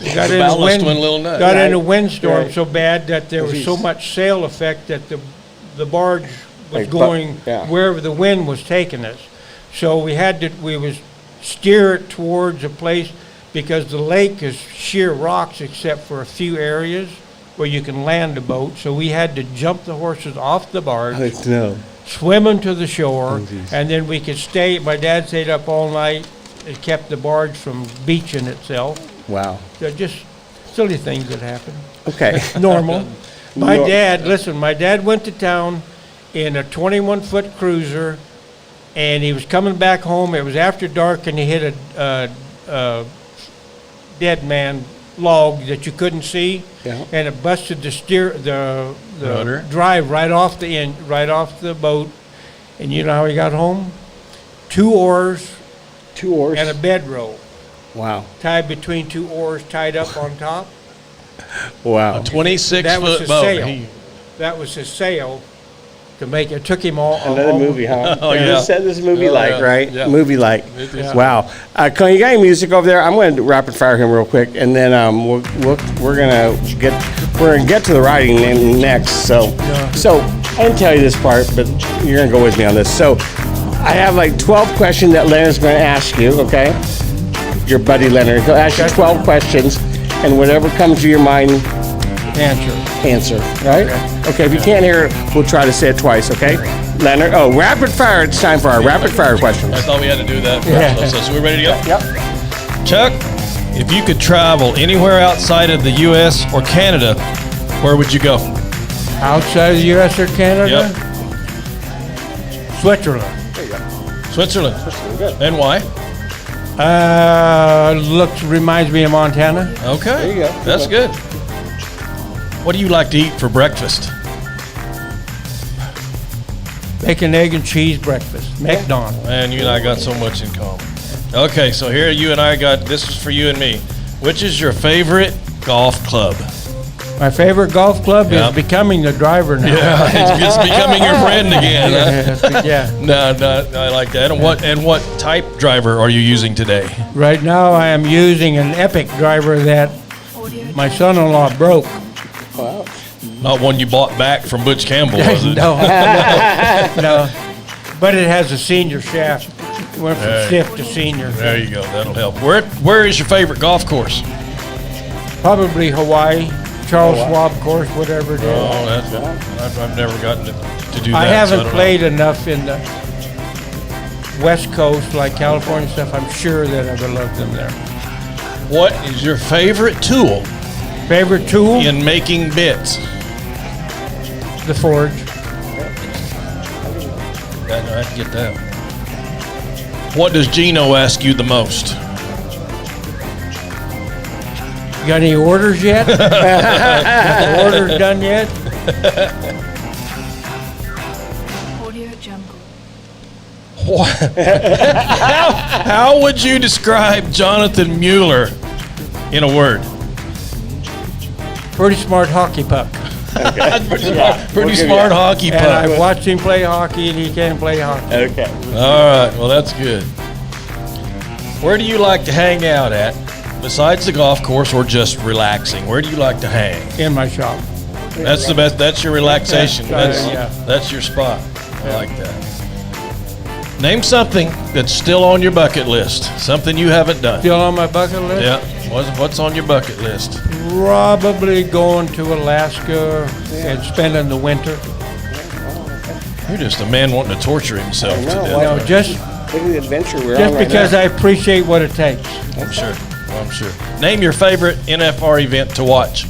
we got The in a ballast wind, went a little nuts. got in a Right. windstorm Right. so bad that there was so Jeez. much sail effect that the barge was Like bu- going yeah. wherever the wind was taking us. So we was steer it towards a place because the lake is sheer rocks except for a few areas where you can land a boat. So we had to jump the horses off the barge, No. swim them to the shore, Oh, geez. and then we could stay. My dad stayed up all night. It kept the barge from beaching itself. Wow. They're just silly things that happen. Okay. Normal. My Nor- dad went to town in a 21-foot cruiser, and he was coming back home. It was after dark, and he hit a dead man log that you couldn't see, Yeah. and it busted the Rudder? drive right off the boat. And you know how he got home? 2 oars 2 oars. and a bedroll Wow. tied between 2 oars, tied up on top. Wow. 26 That was foot his boat. sail. He- That was his sail to make it. Took him all. Another all- movie, huh? Oh, You yeah. said this movie Oh, like, yeah. right? Yeah. Movie like. It is. Wow. Con, you got any music over there? I'm going to rapid fire him real quick, and then we're gonna get to the writing next. So I didn't tell you this part, but you're gonna go with me on this. So I have like 12 questions that Leonard's going to ask you. Okay, your buddy Leonard. He'll ask you 12 questions, and whatever comes to your mind, answer. Right? Okay. If you can't hear it, we'll try to say it twice. Okay, Leonard. Oh, rapid fire. It's time for our rapid fire questions. I thought we had to do that. Yeah. So we're ready to go? Yep. Chuck, if you could travel anywhere outside of the U.S. or Canada, where would you go? Outside of the U.S. or Canada? Switzerland. Switzerland. And why? Reminds me of Montana. Okay. There you go. That's good. What do you like to eat for breakfast? Bacon, egg, and cheese breakfast. McDonald's. Man, you and I got so much in common. Okay, so here you and I got, this is for you and me. Which is your favorite golf club? My favorite golf club Yeah. is becoming the driver now. It's becoming your friend again. Huh? Yeah. No, I like that. And what type driver are you using today? Right now, I am using an Epic driver that my son-in-law broke. Wow. Not one you bought back from Butch Campbell, was it? No, no. But it has a senior shaft. Went from Hey. stiff to senior. There you go. That'll help. Where is your favorite golf course? Probably Hawaii, Charles Schwab course, whatever it is. Oh, that's I've never gotten to do that. I so haven't don't know. played enough in the West Coast, like California stuff. I'm sure that I would love them there. What is your favorite tool Favorite tool? in making bits? The forge. I get that. What does Gino ask you the most? You got any orders yet? Got the orders done yet? Audio Jungle. How would you describe Jonathan Mueller in a word? Pretty smart hockey puck. Pretty smart hockey And puck. I watched him play hockey, and he can play hockey. Okay. All right, well, that's good. Where do you like to hang out at, besides the golf course or just relaxing? Where do you like to hang? In my shop. That's the best. That's your relaxation. Yeah, That's, yeah. that's your spot. I like that. Name something that's still on your bucket list. Something you haven't done. Still on my bucket list? Yeah. What's on your bucket list? Probably going to Alaska and spending the winter. You're just a man wanting to torture himself to know, death. why- No, just Look at the adventure we're on just right because now. I appreciate what it takes. I'm sure. I'm sure. Name your favorite NFR event to watch.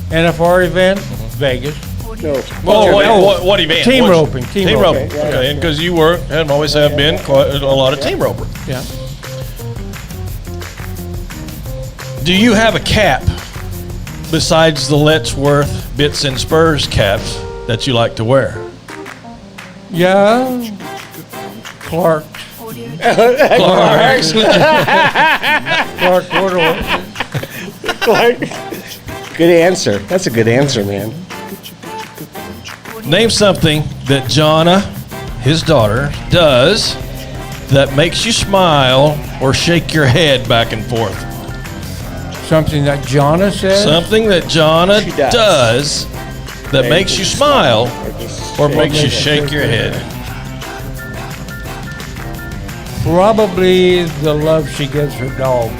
NFR event, Vegas. No. What event? Team What's- roping, team Team roping. roping. Okay, and because you were and always have been quite a lot of team roper. Yeah. Do you have a cap besides the Letchworth Bits and Spurs caps that you like to wear? Yeah. Clark. Audio Clark Bordeaux. Good answer. That's a good answer, man. Name something that Jonna, his daughter, does that makes you smile or shake your head back and forth. Something that Jonna says. Something that Jonna She does. does that makes you smile or makes you shake your head. Probably the love she gives her dog.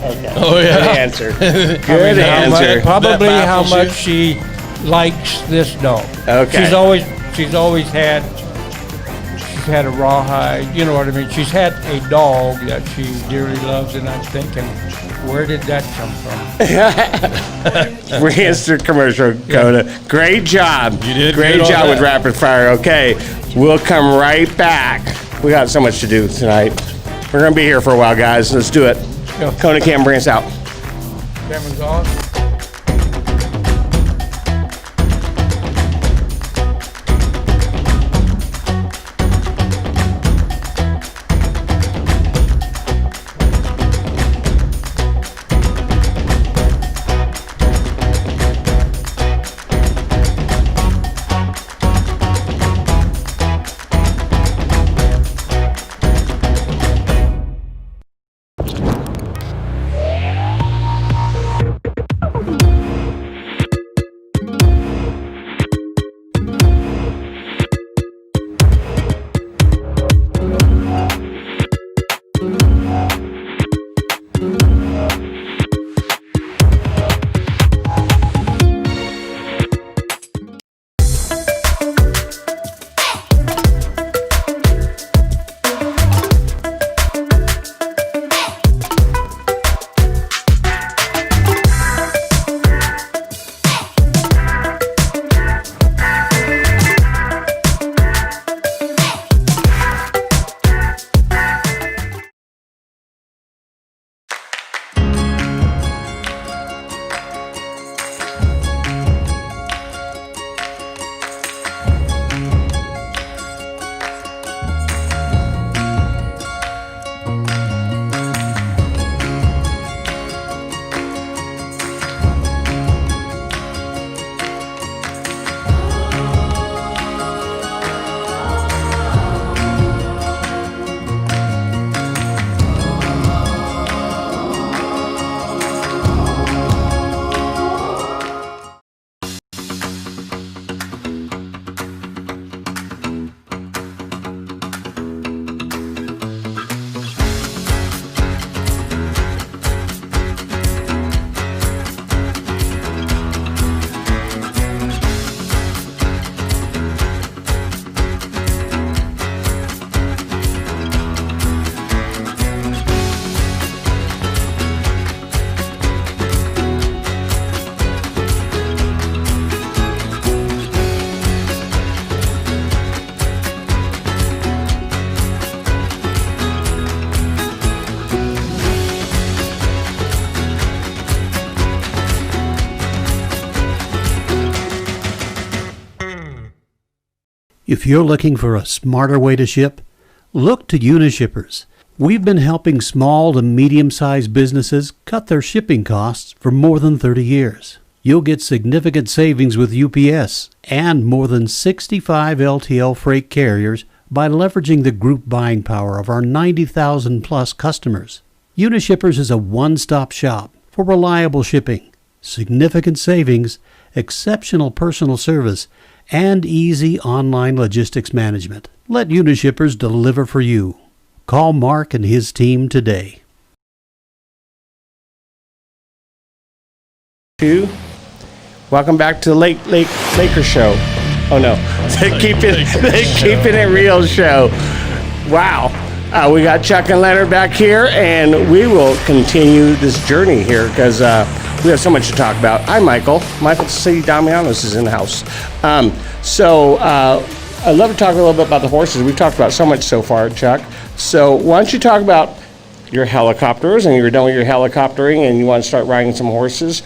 Okay. Oh, Good yeah. answer. Good How much- answer. probably That how baffles much she likes this dog. Okay. She's always had a rawhide. You know what I mean? She's had a dog that she dearly loves, and I'm thinking, where did that come from? Answer commercial, Coda. Great job. You did Great good on job with that. rapid fire. Okay, we'll come right back. We got so much to do tonight. We're gonna be here for a while, guys. Let's do it. Yeah. Kona Cam, bring us out. Camera's on. If you're looking for a smarter way to ship, look to Unishippers. We've been helping small to medium-sized businesses cut their shipping costs for more than 30 years. You'll get significant savings with UPS and more than 65 LTL freight carriers by leveraging the group buying power of our 90,000 plus customers. Unishippers is a one-stop shop for reliable shipping, significant savings, exceptional personal service, and easy online logistics management. Let Unishippers deliver for you. Call Mark and his team today. Welcome back to the Laker show. Oh no, they keep it real show. Wow. We got Chuck and Leonard back here, and we will continue this journey here because we have so much to talk about. I'm Michael. Michael C. Damianos is in the house. I'd love to talk a little bit about the horses. We've talked about so much so far, Chuck. So why don't you talk about your helicopters, and you're done with your helicoptering, and you want to start riding some horses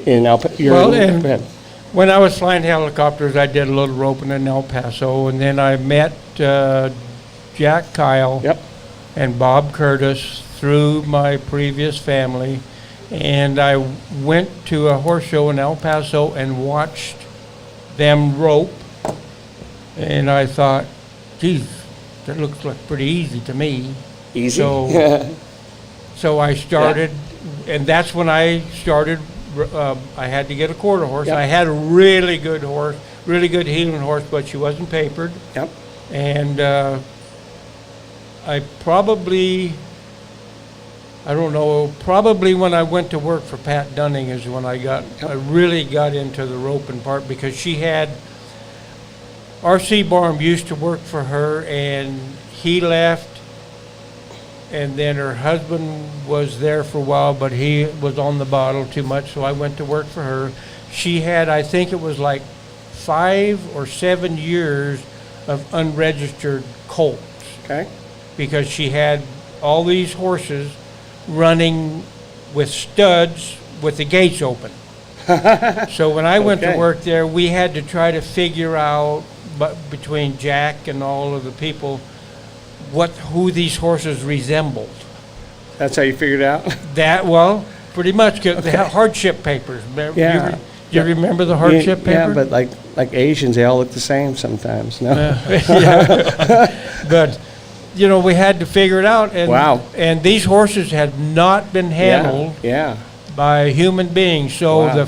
in go ahead. When I was flying helicopters, I did a little roping in El Paso, and then I met Jack Kyle and Bob Curtis through my previous family, and I went to a horse show in El Paso and watched them rope, and I thought, geez, that looks like pretty easy to me. Easy? So I started, and that's when I started. I had to get a quarter horse. I had a really good horse, really good heeling horse, but she wasn't papered. Yep. And I probably when I went to work for Pat Dunning is when I really got into the roping part, because she had, R.C. Barham used to work for her, and he left, and then her husband was there for a while, but he was on the bottle too much, so I went to work for her. She had, I think it was like 5 or 7 years of unregistered colts. Okay. Because she had all these horses running with studs with the gates open. So when I went to work there, we had to try to figure out, between Jack and all of the people, who these horses resembled. That's how you figured it out? Pretty much, 'cause they had hardship papers. Yeah. You remember the hardship paper? Yeah, but like Asians, they all look the same sometimes. No. But we had to figure it out. And, wow. And these horses had not been handled by human beings. So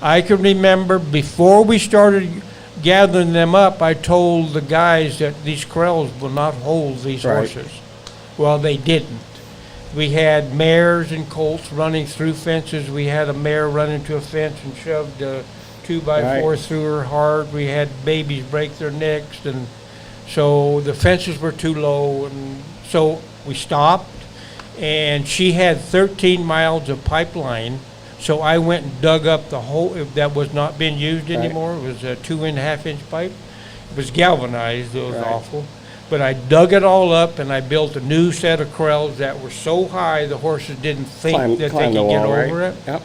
I can remember before we started gathering them up, I told the guys that these corrals will not hold these horses. Well, they didn't. We had mares and colts running through fences. We had a mare run into a fence and shoved a 2x4 through her heart. We had babies break their necks, and so the fences were too low, and so we stopped, and she had 13 miles of pipeline. So I went and dug up the whole, that was not being used anymore. It was a 2.5-inch pipe. It was galvanized, it was awful. But I dug it all up, and I built a new set of corrals that were so high the horses didn't think that they could get over it. Yep.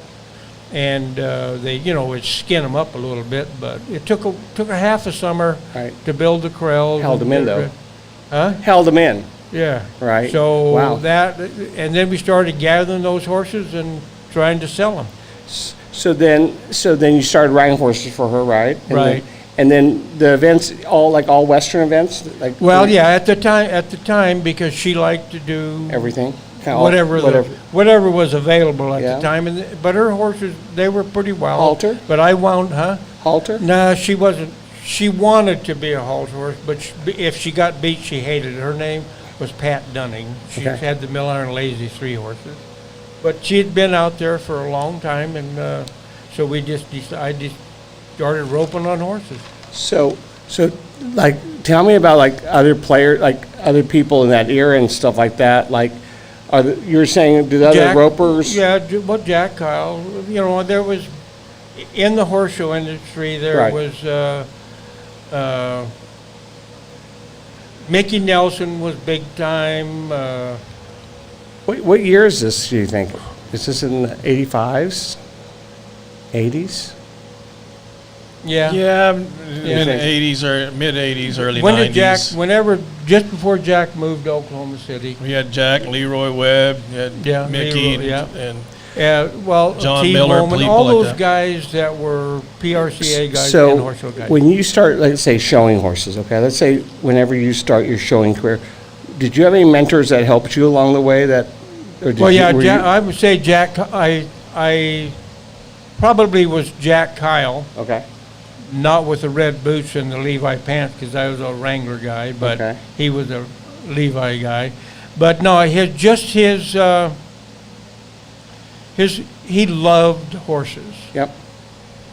And they, would skin them up a little bit, but it took a half a summer to build the corrals. Held them in, though. Huh? Held them in. Yeah. Right. So and then we started gathering those horses and trying to sell them. So then you started riding horses for her, right? And then the events, all Western events, at the time, because she liked to do everything, whatever was available at the time. But her horses, they were pretty wild. Halter? But I wound, Halter? No, she wasn't. She wanted to be a halter horse, but if she got beat, she hated it. Her name was Pat Dunning. She had the Mill Iron Lazy 3 horses. But she'd been out there for a long time, and so I just started roping on horses. So tell me about other players, other people in that era and stuff like that. You were saying, do the other ropers? Yeah, Jack Kyle. There was in the horse show industry. There was Mickey Nelson was big time. What year is this, do you think? Is this in the 85s? 80s? Yeah. Yeah, in the 80s or mid 80s, early When 90s. did Jack, just before Jack moved to Oklahoma City, We had Jack, Leroy Webb, you had Yeah, Mickey, Leroy, yeah. and well, John T. Miller, Bowman, people all like those that. guys that were PRCA guys and So horse show guys. when you start, let's say, showing horses, okay, let's say whenever you start your showing career, did you have any mentors that helped you along the way that, or did Well, you, yeah, were Jack, you- I would say Jack, I probably was Jack Kyle, Okay, not with the red boots and the Levi pants, because I was a Wrangler guy, but Okay. he was a Levi guy. But no, he loved horses. yep,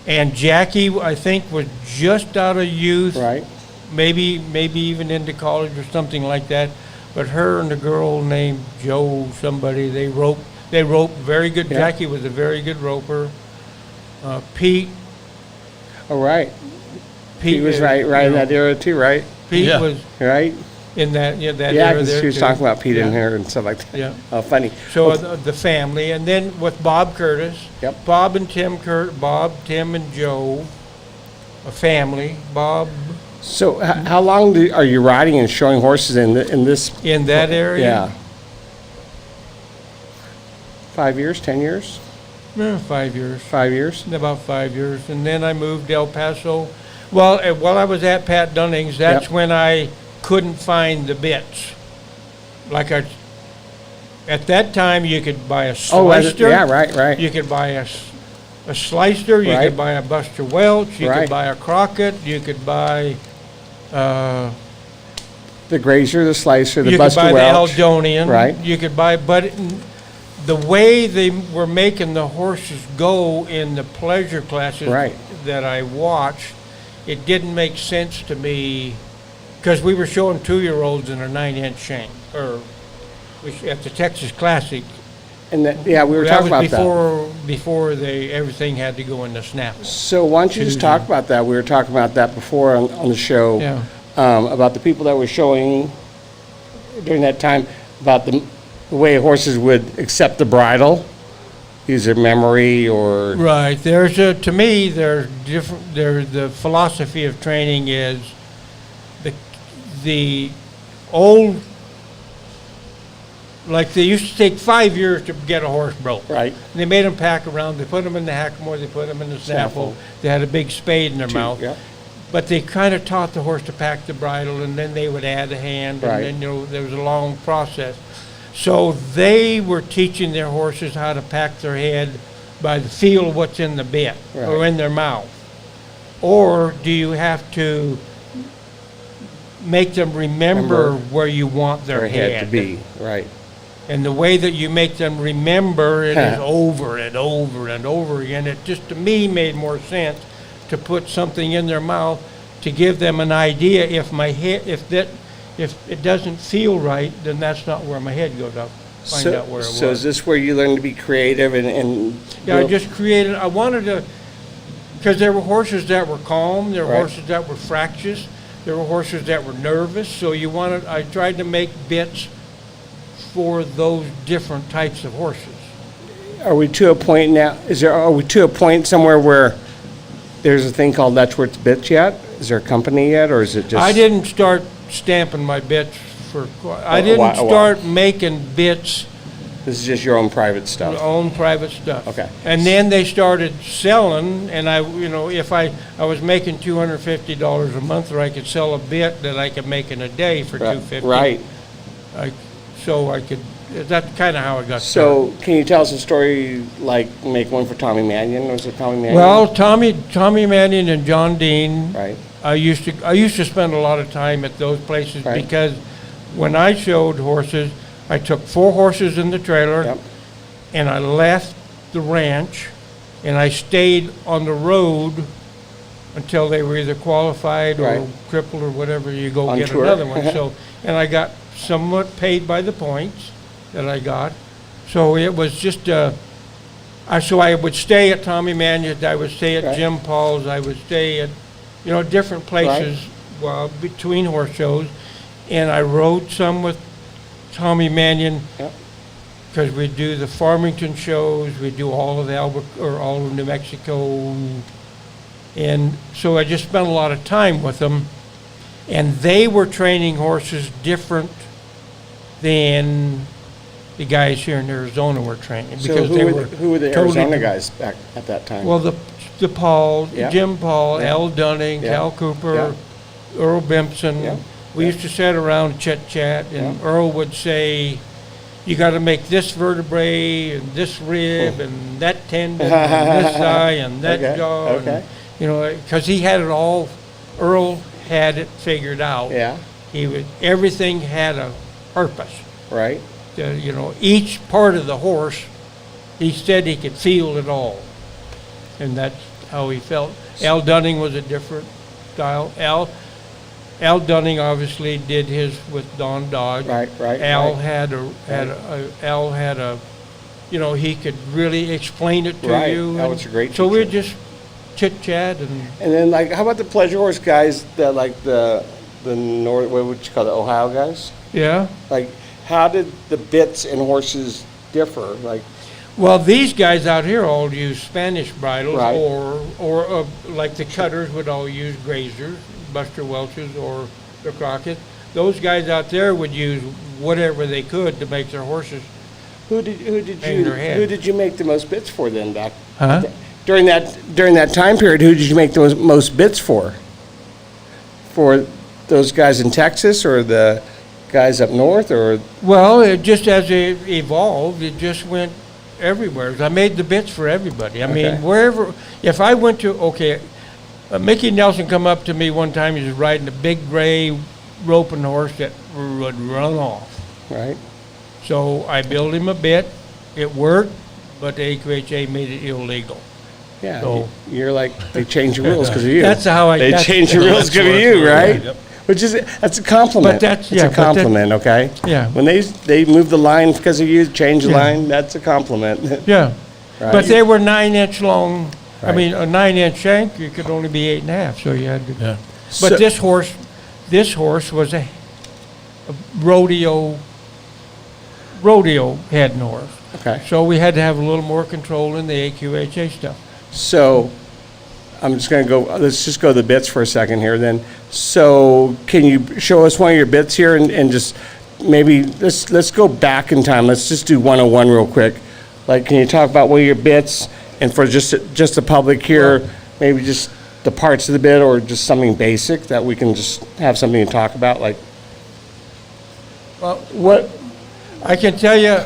And Jackie, I think, was just out of youth. right, Maybe even into college or something like that. But her and a girl named Joe, somebody, they roped very good. Yeah. Jackie was a very good roper. Pete all right. He was right you in know, that era too, right? Pete Yeah. was Right? in that Yeah, era because there she was too. talking about Pete in Yeah. here and stuff like that. Yeah. Oh, funny. So the family, and then with Bob Curtis, Yep. Bob, Tim, and Joe, a family. Bob So how long are you riding and showing horses in this? in that area. Yeah. 5 years, 10 years, 5 years. 5 years? About 5 years, and then I moved to El Paso. Well, while I was at Pat Dunning's, that's Yep. when I couldn't find the bits. At that time, you could buy a Oh, Slicer. yeah, right. You could buy a Slicer, you Right. could buy a Buster Welch, you Right. could buy a Crockett, you could buy, The Grazer, the Slicer, the you could Buster buy the Welch. Eldonian. Right. You could buy, the way they were making the horses go in the pleasure classes Right. that I watched, it didn't make sense to me, because we were showing 2-year-olds in a 9-inch shank, at the Texas Classic. And that, yeah, we were That talking was about that. before everything had to go in the snap. So why don't you just talk about that? We were talking about that before on the show. Yeah. About the people that were showing during that time, about the way horses would accept the bridle, use their memory or, Right. To me, there's different. The philosophy of training is the old. Like they used to take 5 years to get a horse broke. right? And they made them pack around. They put them in the hackamore. They put them in the snaffle. They had a big spade in their mouth. Yeah. But they kind of taught the horse to pack the bridle, and then they would add a hand, Right. and then there was a long process. So they were teaching their horses how to pack their head by the feel of what's in the bit or Right. in their mouth. Or do you have to make them remember where you want their Their head head to be, right? And the way that you make them remember it is over and over and over again. It just, to me, made more sense to put something in their mouth to give them an idea. If it doesn't feel right, then that's not where my head goes. I'll find out where it was. So is this where you learn to be creative and Yeah, I just created, I wanted to, because there were horses that were calm, there were Right. horses that were fractious, there were horses that were nervous, so I tried to make bits for those different types of horses. Are we to a point now, are we to a point somewhere where there's a thing called That's Where It's Bits yet? Is there a company yet, or is it just? I didn't start stamping my bits I didn't a while. start making bits, This is just your own private my stuff? own private stuff. Okay. And then they started selling, and if I was making $250 a month, or I could sell a bit that I could make in a day for $250. Right. That's kind of how it got started. So can you tell us a story, like make one for Tommy Mannion? Was it Tommy Mannion? Well, Tommy Mannion and John Dean, Right, I used to spend a lot of time at those places Right. because when I showed horses, I took 4 horses in the trailer yep, and I left the ranch and I stayed on the road until they were either qualified or Right. crippled or whatever, you go On get tour. another one. So, and I got somewhat paid by the points that I got. So it was just, so I would stay at Tommy Mannion, I would stay at Right. Jim Paul's, I would stay at, different places between horse shows. And I rode some with Tommy Mannion Yep. because we do the Farmington shows, we do all of all of New Mexico, And so I just spent a lot of time with them. And they were training horses different than the guys here in Arizona were training. So because who were the totally Arizona different. guys back at that time? Well, the Paul, Yeah. Jim Paul, Yeah. Al Dunning, Yeah. Cal Cooper, Yeah. Earl Bimpson. Yeah. We used to sit around chit-chat, and Earl would say, you got to make this vertebrae and this rib and that tendon and this eye and that Okay, jaw. okay. And, you know, because he had it all, Earl had it figured out. Yeah, Everything had a purpose. right. You know, each part of the horse, he said he could feel it all. And that's how he felt. Al Dunning was a different style. Al Dunning obviously did his with Don Dodge. Right, right, Al right. had a, you know, he could really explain it to Right. you. Al and was a great So we'd teacher. just chit chat and And then, like, how about the pleasure horse guys that, like, the North, what would you call the Ohio guys? yeah. Like, how did the bits in horses differ? Like, Well, these guys out here all use Spanish bridles, Right. or like the cutters would all use grazers, Buster Welch's or the Crockett. Those guys out there would use whatever they could to make their horses. who did Hang their head. who did you make the most bits for then back Huh? during that time period? Who did you make the most bits for? For those guys in Texas or the guys up north, or Well, it just as it evolved, it just went everywhere. I made the bits for everybody. I Okay. mean, wherever, if I went to, Mickey Nelson come up to me one time, he was riding a big gray roping horse that would run off. right? So I built him a bit. It worked, but the AQHA made it illegal. Yeah, So- you're like, they changed the rules because of you. That's how I- They that's- changed the rules because of you, right? Which is, that's a compliment. But that's- It's yeah, a but that- compliment, okay? Yeah. When they move the line because of you, change the Yeah. line, that's a compliment. Yeah. Right. But they were 9-inch long. I Right. mean, a 9-inch shank, you could only be 8.5, so you had to. Yeah. So- But this horse was a rodeo head north. Okay, So we had to have a little more control in the AQHA stuff. so I'm just gonna go, let's just go to the bits for a second here then. So can you show us one of your bits here and just maybe, let's go back in time. Let's just do 101 real quick. Like, can you talk about one of your bits and for just the public here, maybe just the parts of the bit or just something basic that we can just have something to talk about, like Well, what? I can tell you,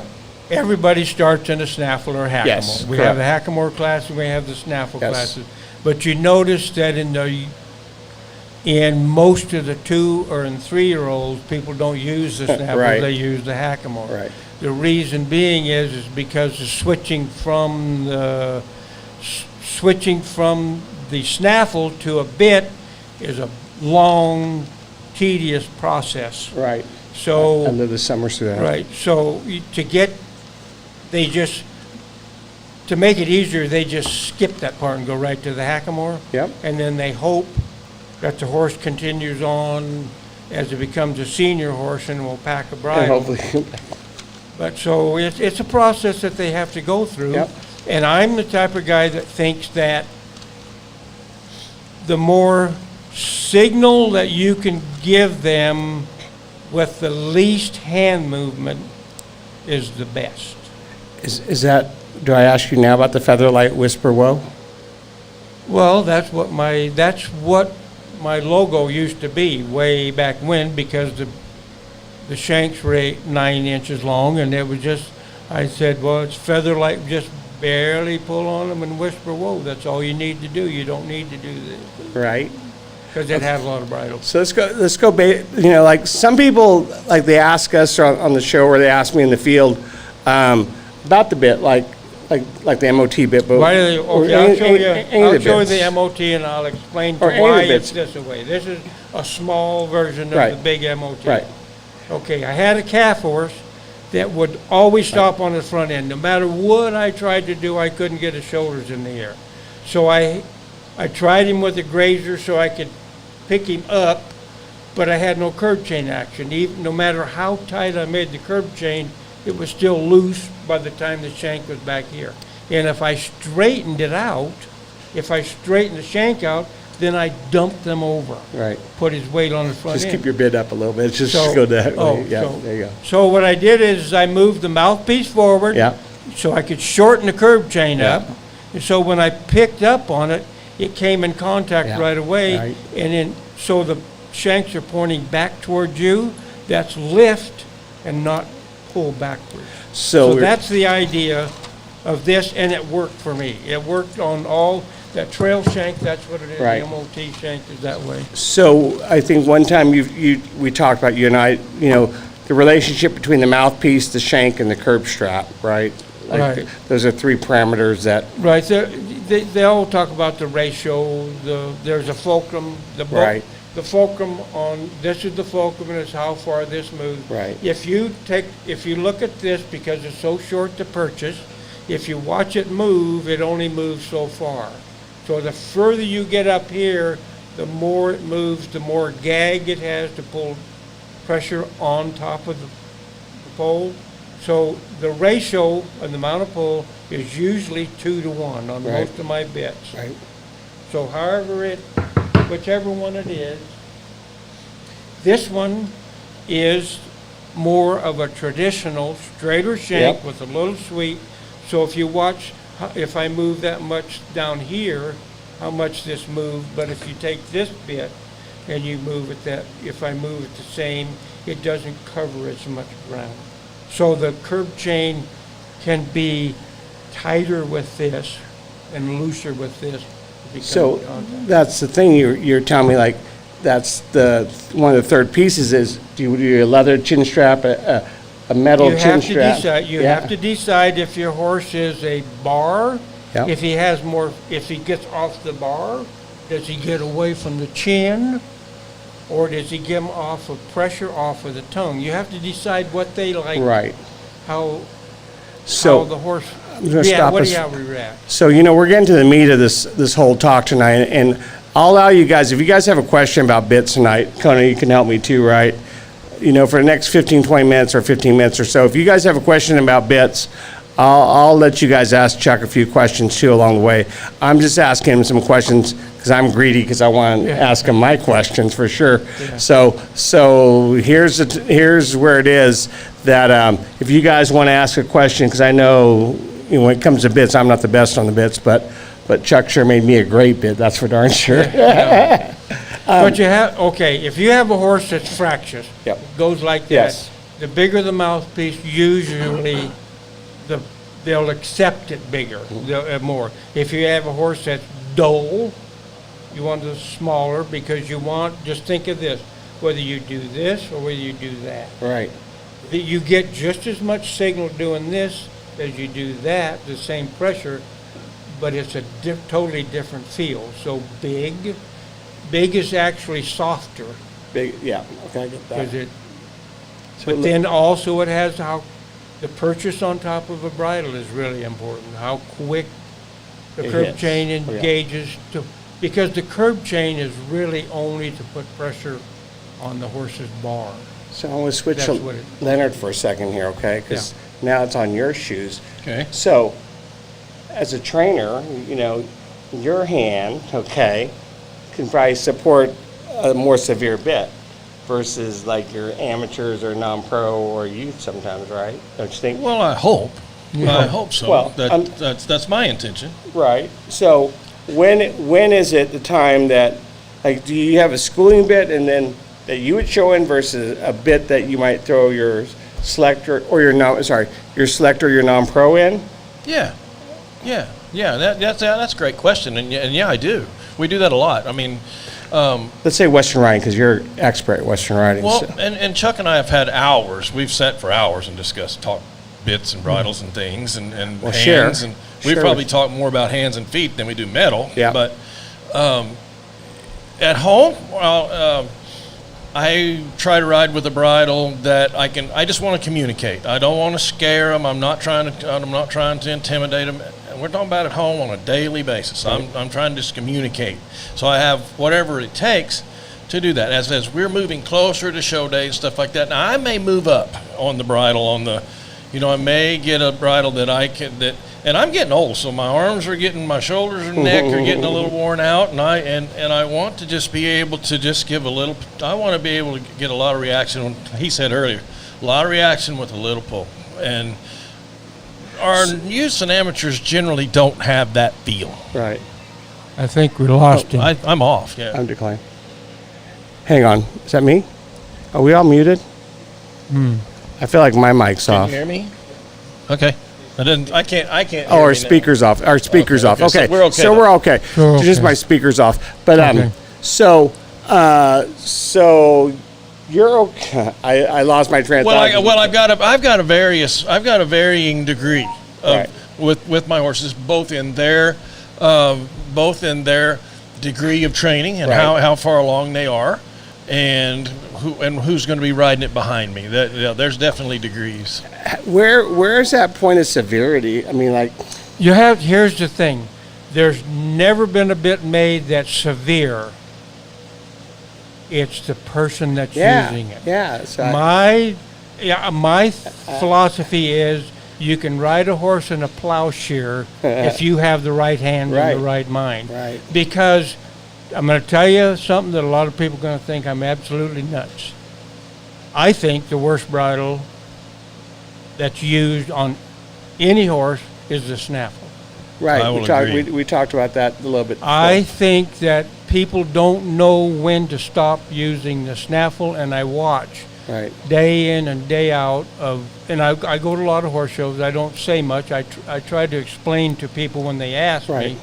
everybody starts in a snaffle or hackamore. Yes, We have the correct. hackamore class and we have the snaffle Yes. classes. But you notice that in most of the 2 or 3-year-olds, people don't use the snaffle, Right. they use the hackamore. Right. The reason being is because the switching from the snaffle to a bit is a long, tedious process. Right. So. Under the summers through that. Right, so to make it easier, they just skip that part and go right to the hackamore. Yep. And then they hope that the horse continues on as it becomes a senior horse and will pack a And bridle. hopefully, But so it's a process that they have to go through. Yep. And I'm the type of guy that thinks that the more signal that you can give them with the least hand movement is the best. is that, do I ask you now about the Featherlight Whisper Woe? Well, that's what my logo used to be way back when, because the shanks were 9 inches long, and it was just, I said, well, it's Featherlight, just barely pull on them and whisper, whoa, that's all you need to do. You don't need to do this, Right. because it had a lot of bridles. So let's go, like some people, like they ask us on the show or they ask me in the field about the bit, like the MOT bit. But Why do they, or okay, I'll any- show any- you, any of I'll the show you bits. the MOT and I'll explain to Or any of the why it's bits. this way. This is a small version of Right. the big MOT. Right. Okay, I had a calf horse that would always stop on his front end. No matter what I tried to do, I couldn't get his shoulders in the air. So I tried him with a grazer so I could pick him up, but I had no curb chain action. Even, no matter how tight I made the curb chain, it was still loose by the time the shank was back here. And if I straightened it out, If I straighten the shank out, then I dump them over. Right. Put his weight on the front Just end. keep your bid up a little bit. Just So- go that oh, way. Yeah, so- there you go. So what I did is I moved the mouthpiece forward. Yeah. So I could shorten the curb chain Yeah. up. And so when I picked up on it, it came in contact Yeah. right away. Right. And then, so the shanks are pointing back towards you. That's lift and not pull backwards. So we're- that's the idea of this, and it worked for me. It worked on all, that trail shank, that's what it is. Right. The MOT shank is that way. So I think one time we talked about, you and I, the relationship between the mouthpiece, the shank, and the curb strap, right? Like, Right. Those are three parameters that, Right, they all talk about the ratio, there's a fulcrum, Right. the fulcrum on, this is the fulcrum and it's how far this moves. Right. If you look at this, because it's so short to purchase, if you watch it move, it only moves so far. So the further you get up here, the more it moves, the more gag it has to pull pressure on top of the pole. So the ratio of the amount of pull is usually 2-to-1 on Right. most of my bits. right? So whichever one it is, this one is more of a traditional straighter shank Yep. with a little sweep. So if you watch, if I move that much down here, how much this moved, but if you take this bit and you move it if I move it the same, it doesn't cover as much ground. So the curb chain can be tighter with this and looser with this. to become So in contact. that's the thing you're telling me, like, that's one of the third pieces is, do you do a leather chin strap, a metal You chin have to strap? decide, you Yeah. have to decide if your horse is a bar, Yep. if he gets off the bar, does he get away from the chin? Or does he give him off of pressure off of the tongue? You have to decide what they like, Right. how So the horse, I'm gonna stop us. how we react. So, we're getting to the meat of this whole talk tonight, and I'll allow you guys, if you guys have a question about bits tonight, Conan, you can help me too, right? For the next 15, 20 minutes or 15 minutes or so, if you guys have a question about bits, I'll let you guys ask Chuck a few questions too along the way. I'm just asking him some questions because I'm greedy because I want to ask him my questions for sure. So here's where it is that if you guys want to ask a question, because I know when it comes to bits, I'm not the best on the bits, but Chuck sure made me a great bit. That's for darn sure. But if you have a horse that's fractious, Yep. goes like that, Yes. the bigger the mouthpiece, usually they'll accept it bigger, more. If you have a horse that's dull, you want it smaller because just think of this, whether you do this or whether you do that. Right. You get just as much signal doing this as you do that, the same pressure, but it's a totally different feel. So big is actually softer, Big. Yeah. Okay. I get that. because So but look- then also it has how, the purchase on top of a bridle is really important, how quick the It curb hits. chain Oh, yeah. engages because the curb chain is really only to put pressure on the horse's bar. So I want to switch That's to what it- Leonard for a second here, okay? Because now it's on your shoes. Okay. So, as a trainer, your hand, okay, can probably support a more severe bit versus like your amateurs or non-pro or youth sometimes, right? Don't you think? Well, I hope. I hope so. Well, That's my intention. Right. So, when is it the time that, like, do you have a schooling bit and then that you would show in versus a bit that you might throw your selector or your non-pro in? Yeah. That's a great question, and yeah, I do. We do that a lot. I mean, Let's say Western riding because you're expert at Western riding. well, so- and Chuck and I have had hours. We've sat for hours and talked bits and bridles and things and Well, hands, share. and we Share probably with- talk more about hands and feet than we do metal. Yeah. But at home, well, I try to ride with a bridle that I just want to communicate. I don't want to scare them. I'm not trying to intimidate them. We're talking about at home on a daily basis. I'm trying to just communicate. So I have whatever it takes to do that. As we're moving closer to show days, stuff like that. Now I may move up on the bridle on the, I may get a bridle that and I'm getting old, so my arms are my shoulders and neck are getting a little worn out, and I want to just be able to just give I want to be able to get a lot of reaction. He said earlier, a lot of reaction with a little pull, and our youths and amateurs generally don't have that feel. Right. I think we lost him. I'm off. Yeah. I'm declining. Hang on. Is that me? Are we all muted? I feel like my mic's Can off. you hear me? Okay. I can't. Oh, hear our you speaker's off. Our speaker's off. okay, so Okay. we're okay So then. we're okay. So we're Just okay. my speaker's off. But Okay. so you're okay. I lost my train of thought. I've got a varying degree Right. with my horses, both in their degree of training and Right. how far along they are, and who's going to be riding it behind me. There's definitely degrees. Where is that point of severity? I mean, like, Here's the thing. There's never been a bit made that's severe. It's the person that's using it. yeah. So My philosophy is you can ride a horse in a plowshare if you have the right hand Right. and the right mind. Right. Because I'm going to tell you something that a lot of people are going to think I'm absolutely nuts. I think the worst bridle that's used on any horse is the snaffle. right. I will We agree. we talked about that a little bit. I think that people don't know when to stop using the snaffle, and I watch Right. day in and day out and I go to a lot of horse shows. I don't say much. I try to explain to people when they ask Right. me,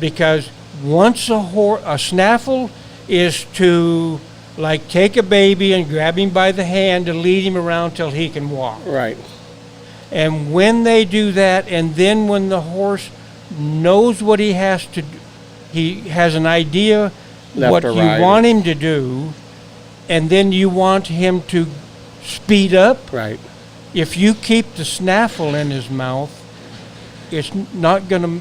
because once a snaffle is to like take a baby and grab him by the hand to lead him around till he can walk. Right. And when they do that, and then when the horse knows what he has to do, he has an idea Left what or you right. want him to do, and then you want him to speed up. Right. If you keep the snaffle in his mouth, it's not gonna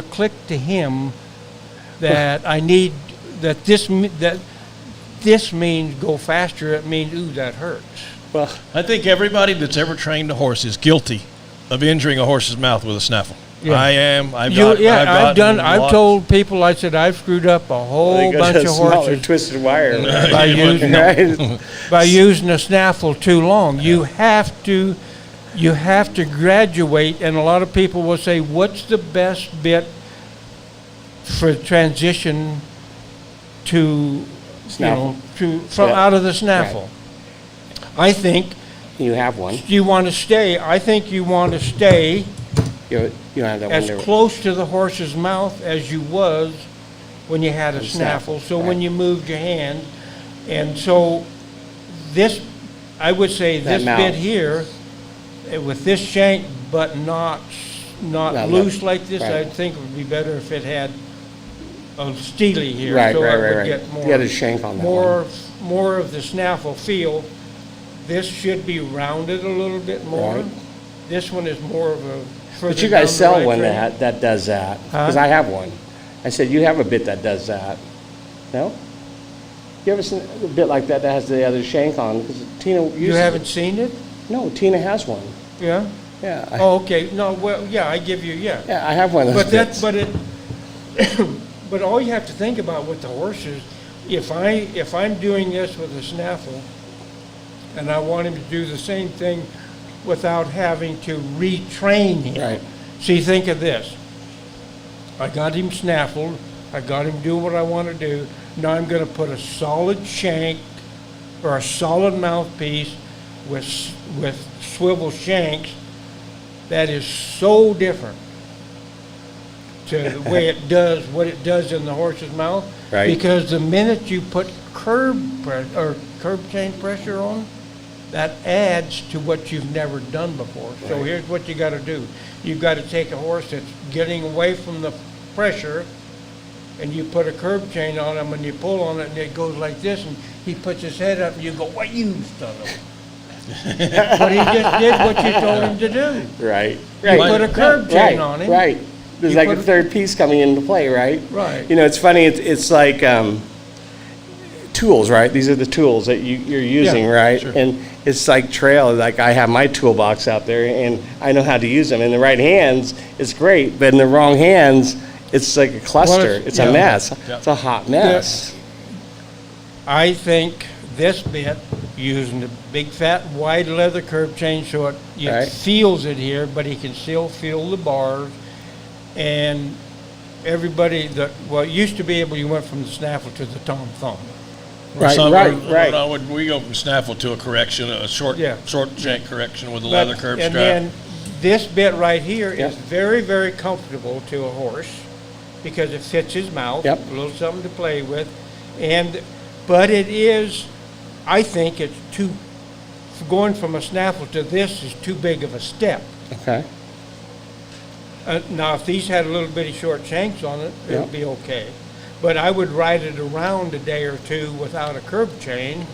click to him that this means go faster. It means, ooh, that hurts. Well, I think everybody that's ever trained a horse is guilty of injuring a horse's mouth with a snaffle. Yeah. I am. I've told people, I said, I've screwed up a whole bunch of horses twisted wire. by using Right. by using a snaffle too long. You have to graduate, and a lot of people will say, what's the best bit for transition to Snaffle. from Yeah. out of the snaffle? I think You have one. you want to stay. I think you want to stay You don't have that as one there. close to the horse's mouth as you was when you had a snaffle, snaffle. So right. when you moved your hand, and so this, I would say That this mouth. bit here, with this shank, but not Not loose left. like this, Right. I think it would be better if it had a steely here. Right, so right, it right, would right. get more, You had a shank on that more of the snaffle feel. This should be rounded a little bit more. Right. This one is more of a. But further you guys down the sell right one train. that does that. Because Huh? I have one. I said, you have a bit that does that. No? You ever seen a bit like that has the other shank on? Because Tina uses You it. haven't seen it? No, Tina has one. Yeah? Yeah. Oh, okay. No, well, yeah, I give you, yeah. Yeah, I have one of those But that, bits. but it, but all you have to think about with the horses, if I'm doing this with a snaffle, and I want him to do the same thing without having to retrain him. Right. See, think of this. I got him snaffled, I got him doing what I want to do, now I'm gonna put a solid shank or a solid mouthpiece with swivel shanks. That is so different to the way it does, what it does in the horse's mouth. Right. Because the minute you put curb chain pressure on, that adds to what you've never done before. So Right. here's what you gotta do. You've gotta take a horse that's getting away from the pressure, and you put a curb chain on him, and you pull on it, and it goes like this, and he puts his head up, and you go, what you done him? But he just did what you told him to do. Right. You put a curb chain on him. Right. There's You like a put a- third piece coming into play, right? Right. You know, it's funny. It's like tools, right? These are the tools that you're using, Yeah, right? sure. And it's like trail. Like I have my toolbox out there, and I know how to use them. In the right hands, it's great, but in the wrong hands, it's like a cluster. it's- It's yeah. a mess. Yeah. It's a hot mess. I think this bit, using the big fat wide leather curb chain, so it Right. feels it here, but he can still feel the bars. And everybody, well, it used to be able, you went from the snaffle to the tom thumb. Right, Some- right. no, we go from snaffle to a correction, a short Yeah. shank correction with a But- leather curb and strap. then this bit right here Yep. is very, very comfortable to a horse because it fits his mouth. Yep. A little something to play with. But it is, I think it's going from a snaffle to this is too big of a step. Okay. Now, if these had a little bitty short shanks on it, it Yep. would be okay. But I would ride it around a day or two without a curb chain,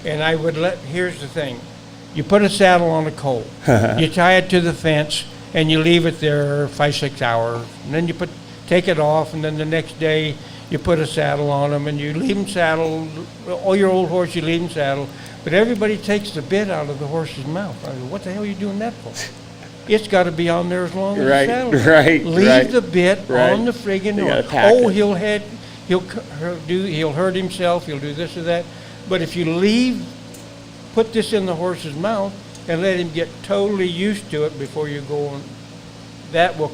and I would here's the thing. You put a saddle on a colt, you tie it to the fence, and you leave it there 5-6 hours. And then you take it off, and then the next day you put a saddle on them, and you leave them saddled. All your old horse, you leave them saddled. But everybody takes the bit out of the horse's mouth. I go, what the hell are you doing that for? It's got to be on there as long as Right, the saddle is. right, Leave right, the bit right. on the friggin' You gotta horse. pack Oh, it. he'll hurt himself. He'll do this or that. But if you put this in the horse's mouth and let him get totally used to it before you go on, that will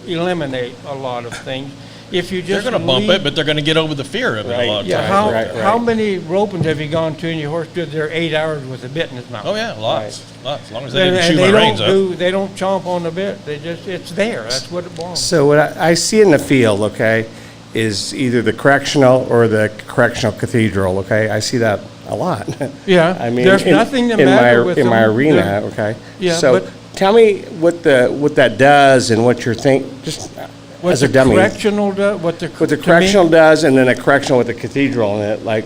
eliminate a lot of things. If you They're just going to bump leave- it, but they're going to get over the fear of it Right. a lot of yeah, times. how many ropings have you gone to and your horse stood there 8 hours with a bit in his mouth? Oh, yeah, lots. As long as they And didn't chew they my reins up. they don't chomp on the bit. It's there. That's what it belongs. So what I see in the field, okay, is either the correctional or the correctional cathedral, okay? I see that a lot. Yeah, I mean, there's nothing the in matter my, with in my them. arena, They're- okay? Yeah, So but- tell me what that does and what you're just What as a the dummy. correctional does, What the to me- correctional does, and then a correctional with the cathedral in it, like,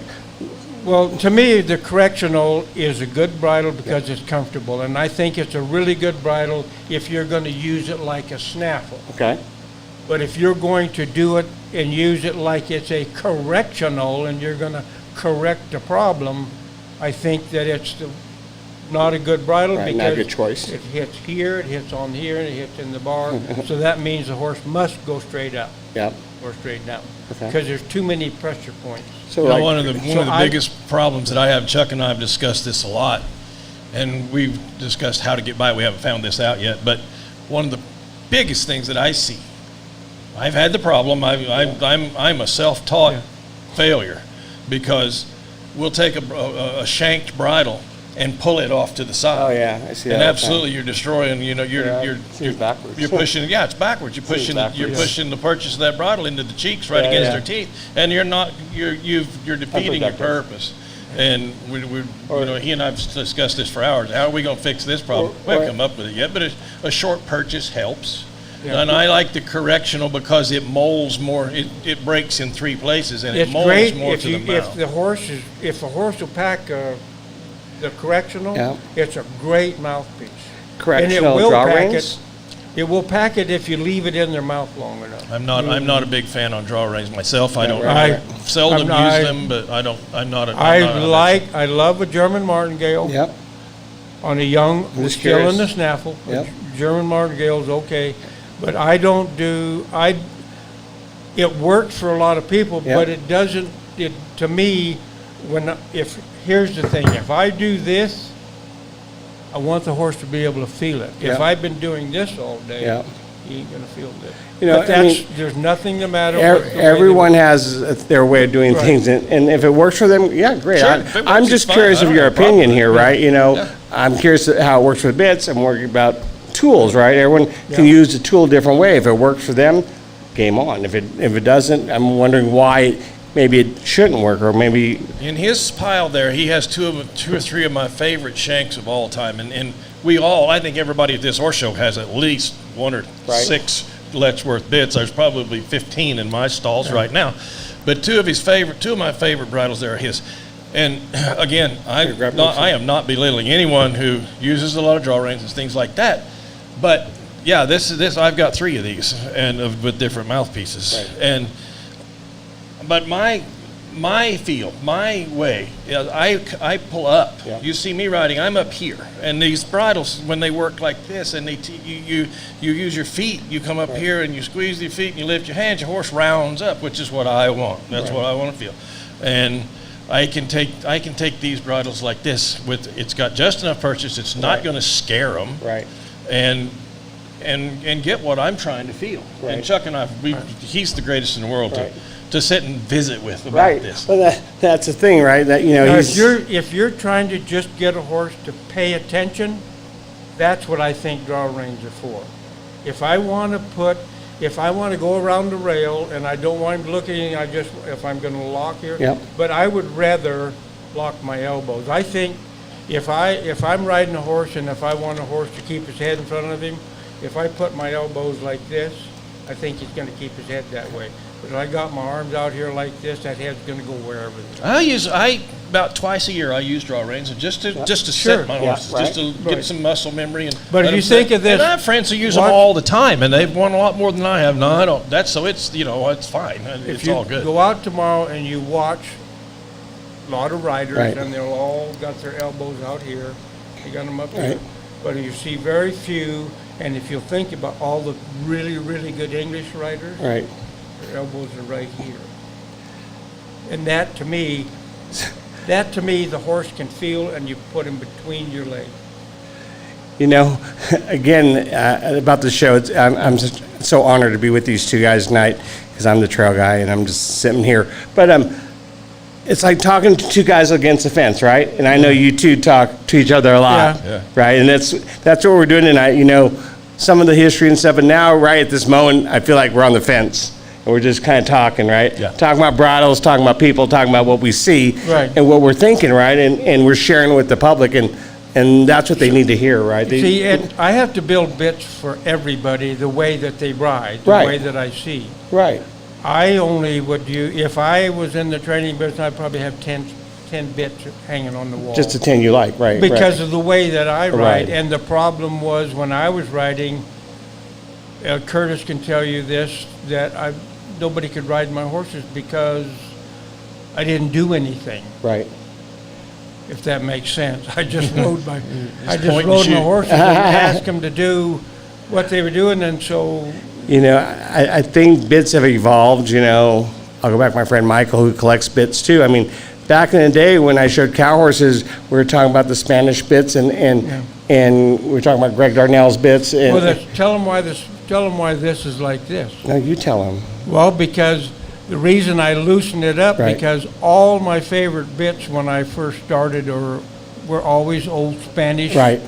Well, to me, the correctional is a good bridle because it's comfortable, and I think it's a really good bridle if you're going to use it like a snaffle. okay, But if you're going to do it and use it like it's a correctional and you're going to correct a problem, I think that it's not a good bridle Right, because not a good choice. it hits here, it hits on here, and it hits in the bar. So that means the horse must go straight up yeah. or straight down Okay. because there's too many pressure points. So You know, like, one of the I- biggest problems that I have, Chuck and I have discussed this a lot, and we've discussed how to get by. We haven't found this out yet, but one of the biggest things that I see, I've had the problem. I'm a self-taught failure because we'll take a shanked bridle and pull it off to the side. oh yeah, I see that. And all the absolutely, you're destroying. You know, Yeah, you're seems backwards. You're pushing. Yeah, it's backwards. You're Seems pushing. backwards. You're pushing the purchase of that bridle into the cheeks, right Yeah, against yeah. their teeth, and you're not. You're defeating your Unproductive. purpose. And we you know, he and I've discussed this for hours. How are we going to fix this problem? We haven't come up with it yet, but a short purchase helps. Yeah. And I like the correctional because it molds more. It breaks in 3 places, and it It's molds great more if to the if mouth. the horse will pack the correctional, Yeah. it's a great mouthpiece. Correctional and it will draw pack rings? It will pack it if you leave it in their mouth long enough. I'm not a big fan on draw reins myself. I don't. right, right. Seldom I'm not- use them, but I don't. I'm not. I love a German martingale Yep, on a young, just still in the curious. snaffle. A Yep. German martingale is okay, but I don't do, it works for a lot of people, Yep. but it doesn't, to me, here's the thing, if I do this, I want the horse to be able to feel it. If Yep. I've been doing this all day, Yep. he ain't gonna feel it. You know, But I mean, there's nothing the matter with the way they- everyone has their way of doing Right. things, and if it works for them, yeah, great. Sure, if it I'm works, just it's fine. curious I of don't your have a problem opinion with it. here, right? You know, Yeah. I'm curious how it works with bits. I'm worried about tools, right? Everyone can Yeah. use the tool a different way. If it works for them, game on. If it doesn't, I'm wondering why maybe it shouldn't work, or maybe In his pile there, he has two or three of my favorite shanks of all time, and I think everybody at this horse show has at least 1 or Right. 6 Letchworth bits. There's probably 15 in my stalls right now, but two of my favorite bridles there are his. And again, grab those. I am not belittling anyone who uses a lot of draw reins and things like that, but yeah, this I've got 3 of these with different mouthpieces, Right. but my my feel, my way. I pull up. Yeah. You see me riding, I'm up here. And these bridles, when they work like this, and you use your feet, you come up here and you squeeze your feet and you lift your hands, your horse rounds up, which is what I want. That's what I want to feel. And I can take these bridles like this it's got just enough purchase. It's not going to scare them. Right. And get what I'm trying to feel. Right. And Chuck and I, he's the greatest in the world Right. to sit and visit with about Right. this. Well, that's the thing, right? That, you know, Now, he's, if you're trying to just get a horse to pay attention, that's what I think draw reins are for. If I want to go around the rail and I don't want him looking, if I'm going to lock here. Yep. But I would rather lock my elbows. I think if I'm riding a horse and if I want a horse to keep his head in front of him, if I put my elbows like this, I think he's going to keep his head that way. But if I got my arms out here like this, that head's going to go wherever. About twice a year I use draw reins and just to Sure. set my Yeah, horses, right. just to get some muscle memory. But if you think of this- and I have friends who use them watch- all the time, and they've won a lot more than I have. No, I don't. It's it's fine. If It's you all good. go out tomorrow and you watch a lot of riders, Right. and they'll all got their elbows out here, they got them up here. Right. But you see very few, and if you think about all the really, really good English riders, right. their elbows are right here. And that to me, the horse can feel, and you put him between your legs. You know, again, about the show, I'm just so honored to be with these two guys tonight because I'm the trail guy and I'm just sitting here. But it's like talking to two guys against the fence, right? And I know you two talk to each other a lot, Yeah. right? And that's what we're doing tonight. You know, some of the history and stuff. And now, right at this moment, I feel like we're on the fence. And we're just kind of talking, right? Yeah. Talking about bridles, talking about people, talking about what we see, Right. and what we're thinking, right? And we're sharing with the public, and that's what they need to hear, right? They- See, and I have to build bits for everybody the way that they ride, the Right. way that I see. right. I only would use, if I was in the training business, I'd probably have 10 bits hanging on the wall. Just the 10 you like, right? Because right. of the way that I Right. ride. And the problem was when I was riding, Curtis can tell you this, that nobody could ride my horses because I didn't do anything, Right. if that makes sense. I just rode my point and my shoot. horses and asked them to do what they were doing, and so You know, I think bits have evolved, you know. I'll go back to my friend Michael who collects bits too. I mean, back in the day when I showed cow horses, we were talking about the Spanish bits and we were talking about Greg Darnell's bits. And, well, tell them why this is like this. no, you tell him. Well, because the reason I loosened it up, Right. because all my favorite bits when I first started were always old Spanish Right.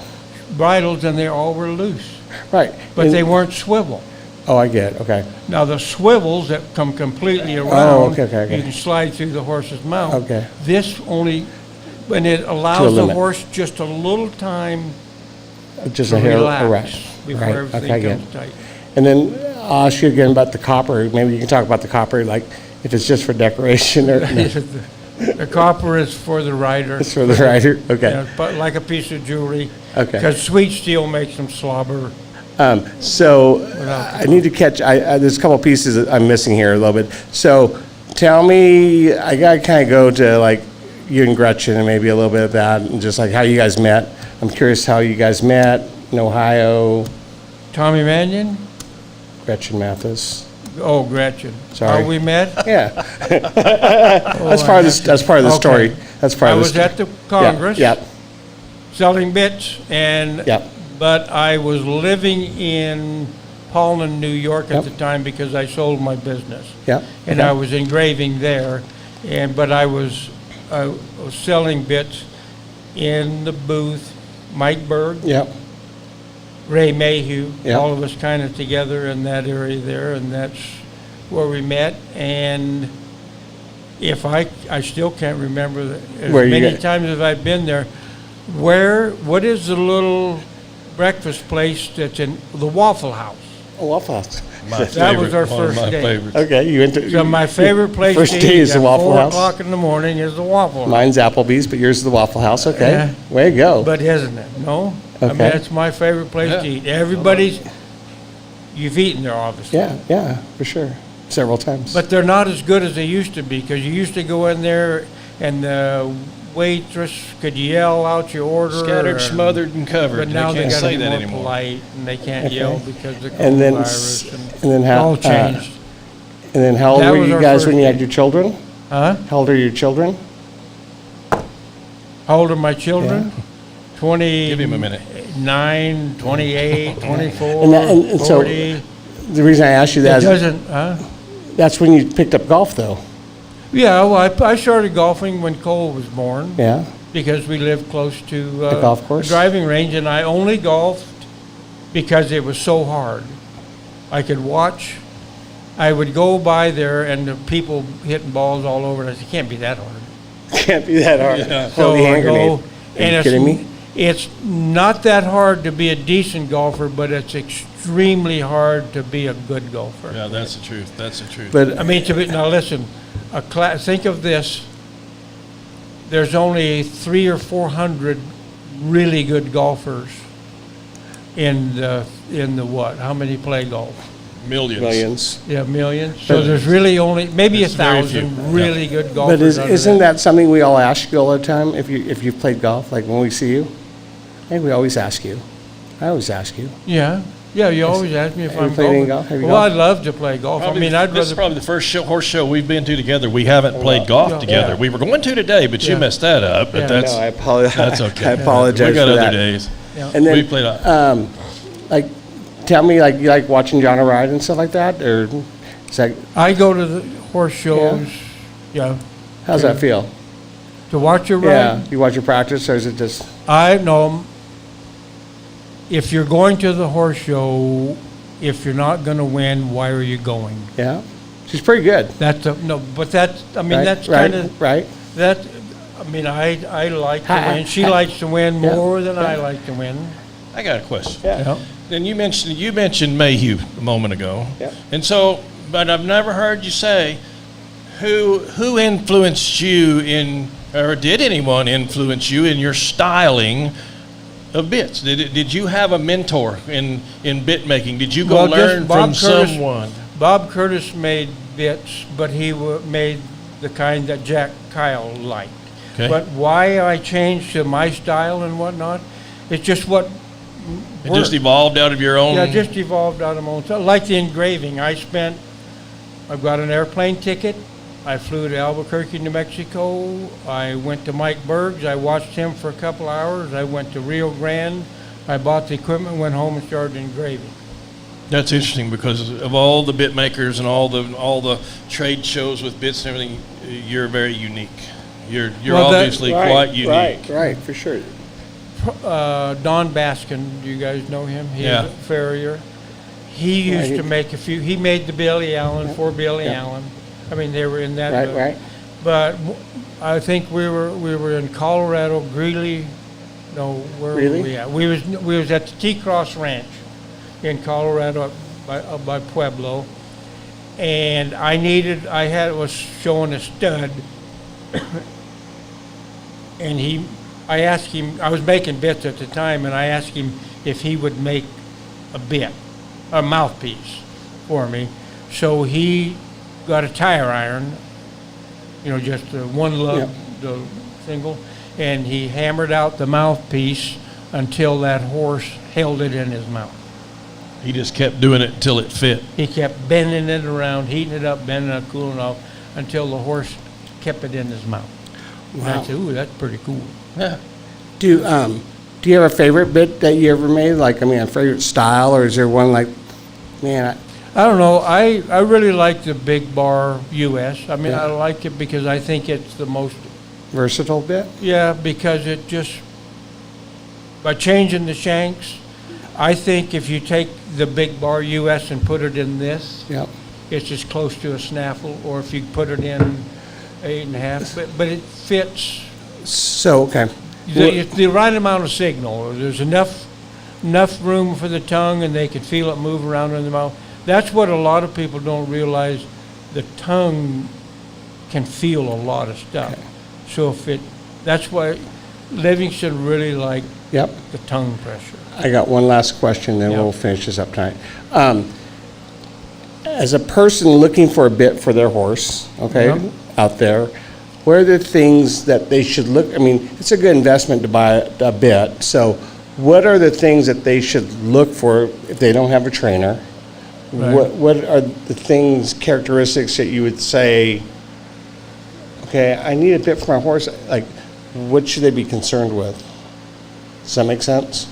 bridles, and they all were loose, Right. but And- they weren't swivel. Oh, I get it. Okay. Now, the swivels that come completely around, okay. you can slide through the horse's mouth. Okay. This only, and it To a allows the limit. horse just a little time Just to a hair. relax Right. before Right. everything Okay, I get comes it. tight. And then I'll ask you again about the copper. Maybe you can talk about the copper, like if it's just for decoration or no, The copper is for the rider. it's for the rider. Okay. Yeah, but like a piece of jewelry. Okay. Because sweet steel makes them slobber. So I need to catch, there's a couple pieces that I'm missing here a little bit. So tell me, I got to kind of go to like you and Gretchen and maybe a little bit of that and just like how you guys met. I'm curious how you guys met in Ohio, Tommy Mannion? Gretchen Mathis. Oh, Gretchen. Sorry. How we met? Yeah. That's part of the, that's part of the story. Okay. That's part I of the was story. at the Congress. Yeah, Selling bits, and yeah, but I was living in Paulin, New York Yep. at the time because I sold my business. yeah. And Okay. I was engraving there, but I was selling bits in the booth. Mike Berg, Yeah, Ray Mayhew, Yeah. all of us kind of together in that area there, and that's where we met. And if I still can't remember as Where you many got- times as I've been there. What is the little breakfast place that's in the Waffle House? oh, Waffle House. That was our one of first my date. favorites. Okay, you went to. So my favorite place First to day eat is the at Waffle 4 House? o'clock in the morning is the Waffle House. Mine's Applebee's, but yours is the Waffle House. Okay, Yeah. way to go. But isn't it? No? I mean, Okay. that's my favorite place to Yeah. eat. Everybody's, you've eaten there, obviously. Yeah, yeah, for sure. several times. But they're not as good as they used to be, because you used to go in there and the waitress could yell out your order. Scattered, or- smothered, and covered. But now they can't gotta say be that more anymore. polite, and they can't yell because of the And then, coronavirus, and then it's how? all changed. And then how old That were was you our guys first when you had day. your children? Huh? How old are your children? How old are my children? 20. Give him a minute. 9, 28, 24, And so 40. the reason I asked you It that is doesn't, huh? that's when you picked up golf, though. Yeah, well, I started golfing when Cole was born. Yeah. Because we lived close to The golf course? a driving range, and I only golfed because it was so hard. I could watch. I would go by there, and the people hitting balls all over, and I said, "Can't be that hard." Can't be that hard. So Holy I hand go, grenade. Are you and kidding me? it's not that hard to be a decent golfer, but it's extremely hard to be a good golfer. Yeah, that's the truth. That's the truth. But I mean, now listen, think of this. There's only 300 or 400 really good golfers in the what? How many play golf? Millions. Yeah, millions. So there's really only maybe It's very few. 1,000 really good golfers. But under isn't that something we all ask you all the time if you've played golf? Like when we see you, I think we always ask you. I always ask you. Yeah, yeah. You always ask me if Have you I'm played any golfing. golf? Have you Well, golfed? I'd love to play golf. I mean, I'd this is rather. probably the first horse show we've been to together. We haven't played golf Yeah. together. Yeah. We were going to today, but you Yeah. messed that up. But Yeah. that's No, I apologize. that's okay. I apologize We got for other that. days. Yeah. And then, We played a- like, tell me, like, you like watching John ride and stuff like that, or is that I go to the horse shows. Yeah. how's that feel? To watch your ride. Yeah, you watch your practice, or is it just I know. If you're going to the horse show, if you're not going to win, why are you going? yeah? She's pretty good. But that's. I mean, right? that's right, kind of right. that. I mean, I like to Hi- win. She hi- likes to win Yeah, more than I yeah. like to win. I got a question. Yeah. And you mentioned Mayhew a moment ago. Yep. And so, but I've never heard you say who influenced you in, or did anyone influence you in your styling of bits? Did you have a mentor in bit making? Did you go Well, just learn Bob from Curtis. someone? Bob Curtis made bits, but he made the kind that Jack Kyle liked. Okay. But why I changed to my style and whatnot, it's just what It just worked. evolved out of your own. Yeah, just evolved out of my own style. Like the engraving, I've got an airplane ticket. I flew to Albuquerque, New Mexico. I went to Mike Berg's. I watched him for a couple hours. I went to Rio Grande. I bought the equipment, went home and started engraving. That's interesting because of all the bit makers and all the trade shows with bits and everything, you're very unique. You're Well, obviously quite unique. Right, for sure. Don Baskin, do you guys know him? He's Yeah. a farrier. He used to make a few. He made the Billy Allen for Billy Yeah. Allen. I mean, they were in that. Right, book. right. But I think we were in Colorado, Greeley. No, where Really? were we at? We was at the T-Cross Ranch in Colorado up by Pueblo, and I was showing a stud, and I asked him. I was making bits at the time, and I asked him if he would make a mouthpiece for me. So he got a tire iron, just the one lug, Yep. the single, and he hammered out the mouthpiece until that horse held it in his mouth. He just kept doing it until it fit. He kept bending it around, heating it up, bending it up, cooling off, until the horse kept it in his mouth. And I Wow. said, ooh, that's pretty cool. Do you have a favorite bit that you ever made? Like, a favorite style, or is there one like, man, I don't know. I really like the Big Bar US. I mean, Yeah. I like it because I think it's the most, versatile bit? yeah, because it just, by changing the shanks, I think if you take the Big Bar US and put it in this, Yep. it's as close to a snaffle, or if you put it in 8.5, but it fits So, okay. the right amount of signal. There's enough room for the tongue, and they can feel it move around in the mouth. That's what a lot of people don't realize. The tongue can feel a lot of stuff. So that's why Livingston really liked Yep. the tongue pressure. I got one last question, then Yeah. we'll finish this up tonight. as a person looking for a bit for their horse, okay, Yeah. out there, what are the things that they should look, I mean, it's a good investment to buy a bit, so what are the things that they should look for if they don't have a trainer? Right. What are the things, characteristics that you would say, okay, I need a bit for my horse, like, what should they be concerned with? Does that make sense?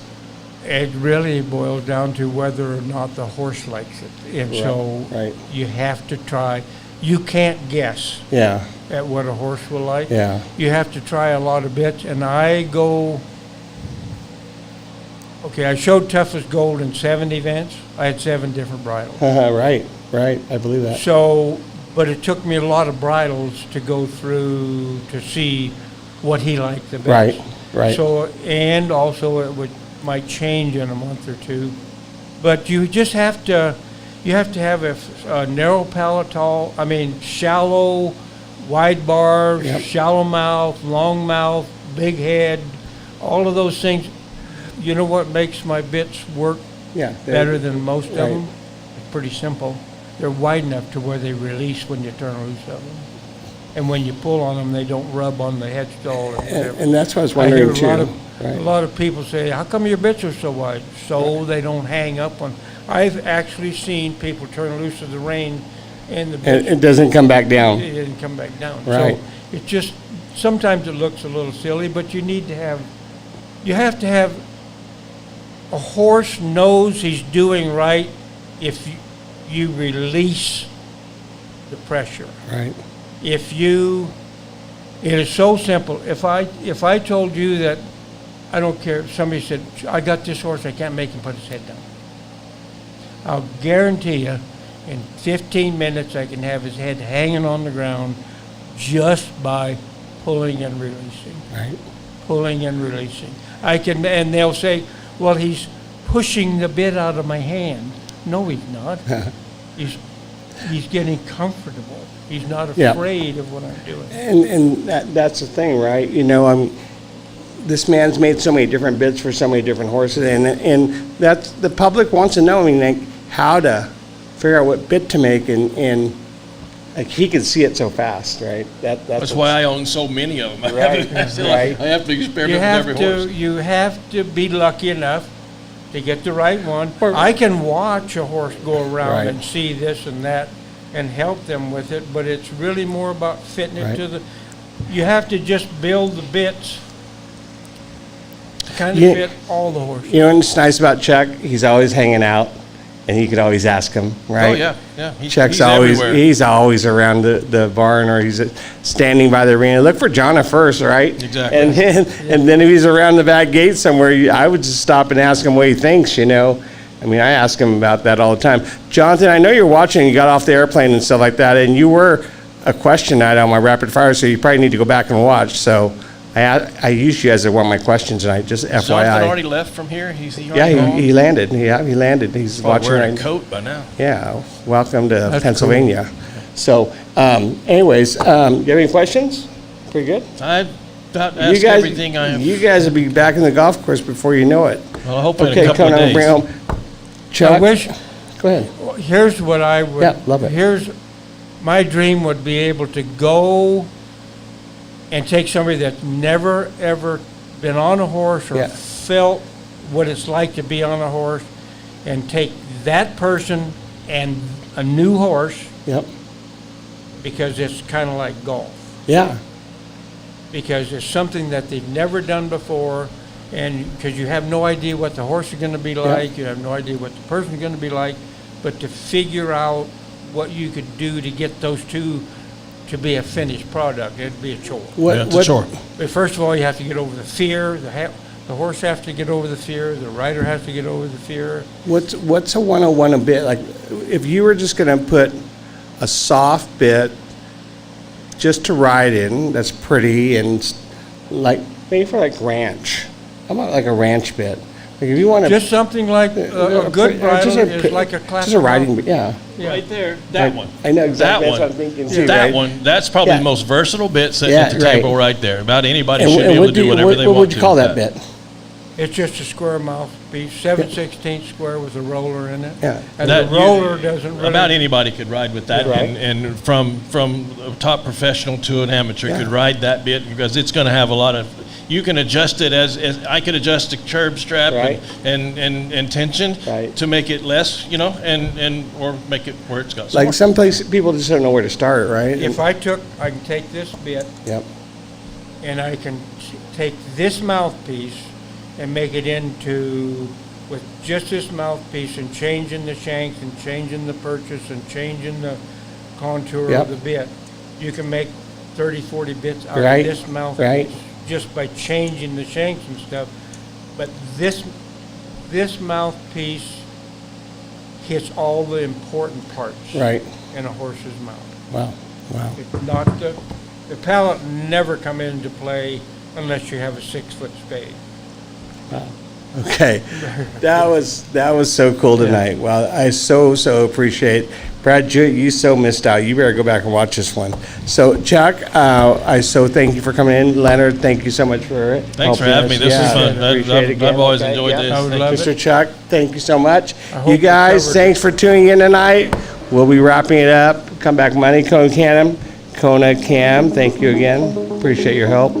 It really boils down to whether or not the horse likes it. And so Right. you have to try. You can't guess Yeah, at what a horse will like. yeah, You have to try a lot of bits. And I showed Tough as Gold in 7 events. I had 7 different bridles. right, I believe that. So, but it took me a lot of bridles to go through to see what he liked the best. Right. So, and also might change in a month or two. But you just have to have a narrow palatal, shallow, wide bars, Yep. shallow mouth, long mouth, big head, all of those things. You know what makes my bits work Yeah. better than most of Right. them? It's pretty simple. They're wide enough to where they release when you turn loose of them. And when you pull on them, they don't rub on the headstall or whatever. And that's what I was I hear wondering too. a lot of people say, how come your bits are so wide? So they don't hang up on. I've actually seen people turn loose of the rein and the And bits it doesn't come back down. it didn't come back down. Right. So it's just, sometimes it looks a little silly, but you have to have, a horse knows he's doing right if you release the pressure. Right. It is so simple. If I told you that, I don't care, if somebody said, I got this horse, I can't make him put his head down. I'll guarantee you, in 15 minutes, I can have his head hanging on the ground just by pulling and releasing. Right. Pulling and releasing. And they'll say, well, he's pushing the bit out of my hand. No, he's not. He's getting comfortable. He's not Yeah. afraid of what I'm doing. And that's the thing, right? You know, this man's made so many different bits for so many different horses, and that's, the public wants to know, like, how to figure out what bit to make, and like, he can see it so fast, right? That's why I own so many of them. Right, right. I have to experiment with every horse. You have to be lucky enough to get the right one. Or- I can watch a horse go around Right. and see this and that and help them with it, but it's really more about fitting it Right. to the, you have to just build the bits to kind of Yeah. fit all the horses. You know what's nice about Chuck? He's always hanging out, and you could always ask him, right? Oh, yeah. Chuck's he's always everywhere. he's always around the barn, or he's standing by the arena. Look for Jonna first, right? Exactly. And then if he's around the back gate somewhere, I would just stop and ask him what he thinks. You know, I mean, I ask him about that all the time. Jonathan, I know you're watching. You got off the airplane and stuff like that, and you were a question night on my rapid fire, so you probably need to go back and watch. So I used you as one of my questions tonight. Just FYI. Jonathan already left from here? He's Yeah, already home? he landed. Yeah, he landed. He's Probably watching wearing right a coat by now. Yeah, welcome to That's Pennsylvania. So, anyways, you have any questions? Pretty good. I've about You asked guys, everything I have. you guys will be back in the golf course before you know it. Well, hopefully in Okay, a couple come of on, bring days. home. Chuck, I wish, go ahead. here's what I would. Yeah, love it. Here's, my dream would be able to go and take somebody that's never, ever been on a horse or Yeah. felt what it's like to be on a horse, and take that person and a new horse, Yep. because it's kind of like golf. Yeah. Because it's something that they've never done before, and because you have no idea what the horse is going to be like, you have no idea what the person is going to be like, but to figure out what you could do to get those two to be a finished product, it'd be a chore. What, Yeah, it's a chore. But first of all, you have to get over the fear, the horse has to get over the fear, the rider has to get over the fear. What's a 101 a bit? Like, if you were just going to put a soft bit just to ride in, that's pretty, and like, maybe for like ranch. How about like a ranch bit? Like, if you want to. Just something like a good bridle is like a classic. Just a riding bit, yeah. Yeah. Right there, that Right. one. I know exactly. That That's one. what I'm thinking too, That right? one, that's probably Yeah. the most versatile bit sitting Yeah, at the table right. right there. About anybody And should be able what to do you- whatever they what want would to. you call with that bit? It's just a square mouth piece, 7/16 square with a roller in it. Yeah. And That the you- roller doesn't really. About anybody could ride with that, Right. and from a top professional to an amateur could ride that bit, because it's going to have a lot of. You can adjust it as I could adjust the curb strap Right. and tension Right. to make it less, and or make it where it's got. Like some places, people just don't know where to start, right? If I can take this bit Yep. and I can take this mouthpiece and make it into, with just this mouthpiece and changing the shanks and changing the purchase and changing the contour Yep. of the bit, you can make 30, 40 bits out Right, of this mouthpiece right. just by changing the shanks and stuff. But this mouthpiece hits all the important parts Right. in a horse's mouth. Wow. Wow. It's not the pallet never come into play unless you have a 6-foot spade. Okay. That was so cool tonight. Well, I so appreciate Brad Jewett, you so missed out. You better go back and watch this one. So Chuck, I so thank you for coming in. Leonard, thank you so much for it. Thanks for helping having me. us. This is Yeah, fun. appreciate it I've again. always Okay, enjoyed yeah. this. I would Thank love you. Mr. Chuck, thank you so much. hope You we guys, covered thanks for tuning in tonight. We'll be wrapping it up. Come back Monday, Kona Cam, thank you again. Appreciate your help.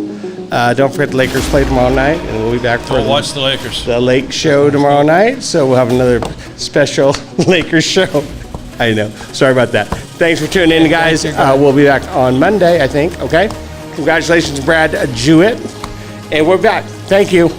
Don't forget the Lakers play tomorrow night, and we'll be back for Don't watch the Lakers. the Lake Show tomorrow night. So we'll have another special Lakers show. I know. Sorry about that. Thanks for tuning in, guys. We'll be back on Monday, I think. Okay. Congratulations, Brad Jewett. And we're back. Thank you.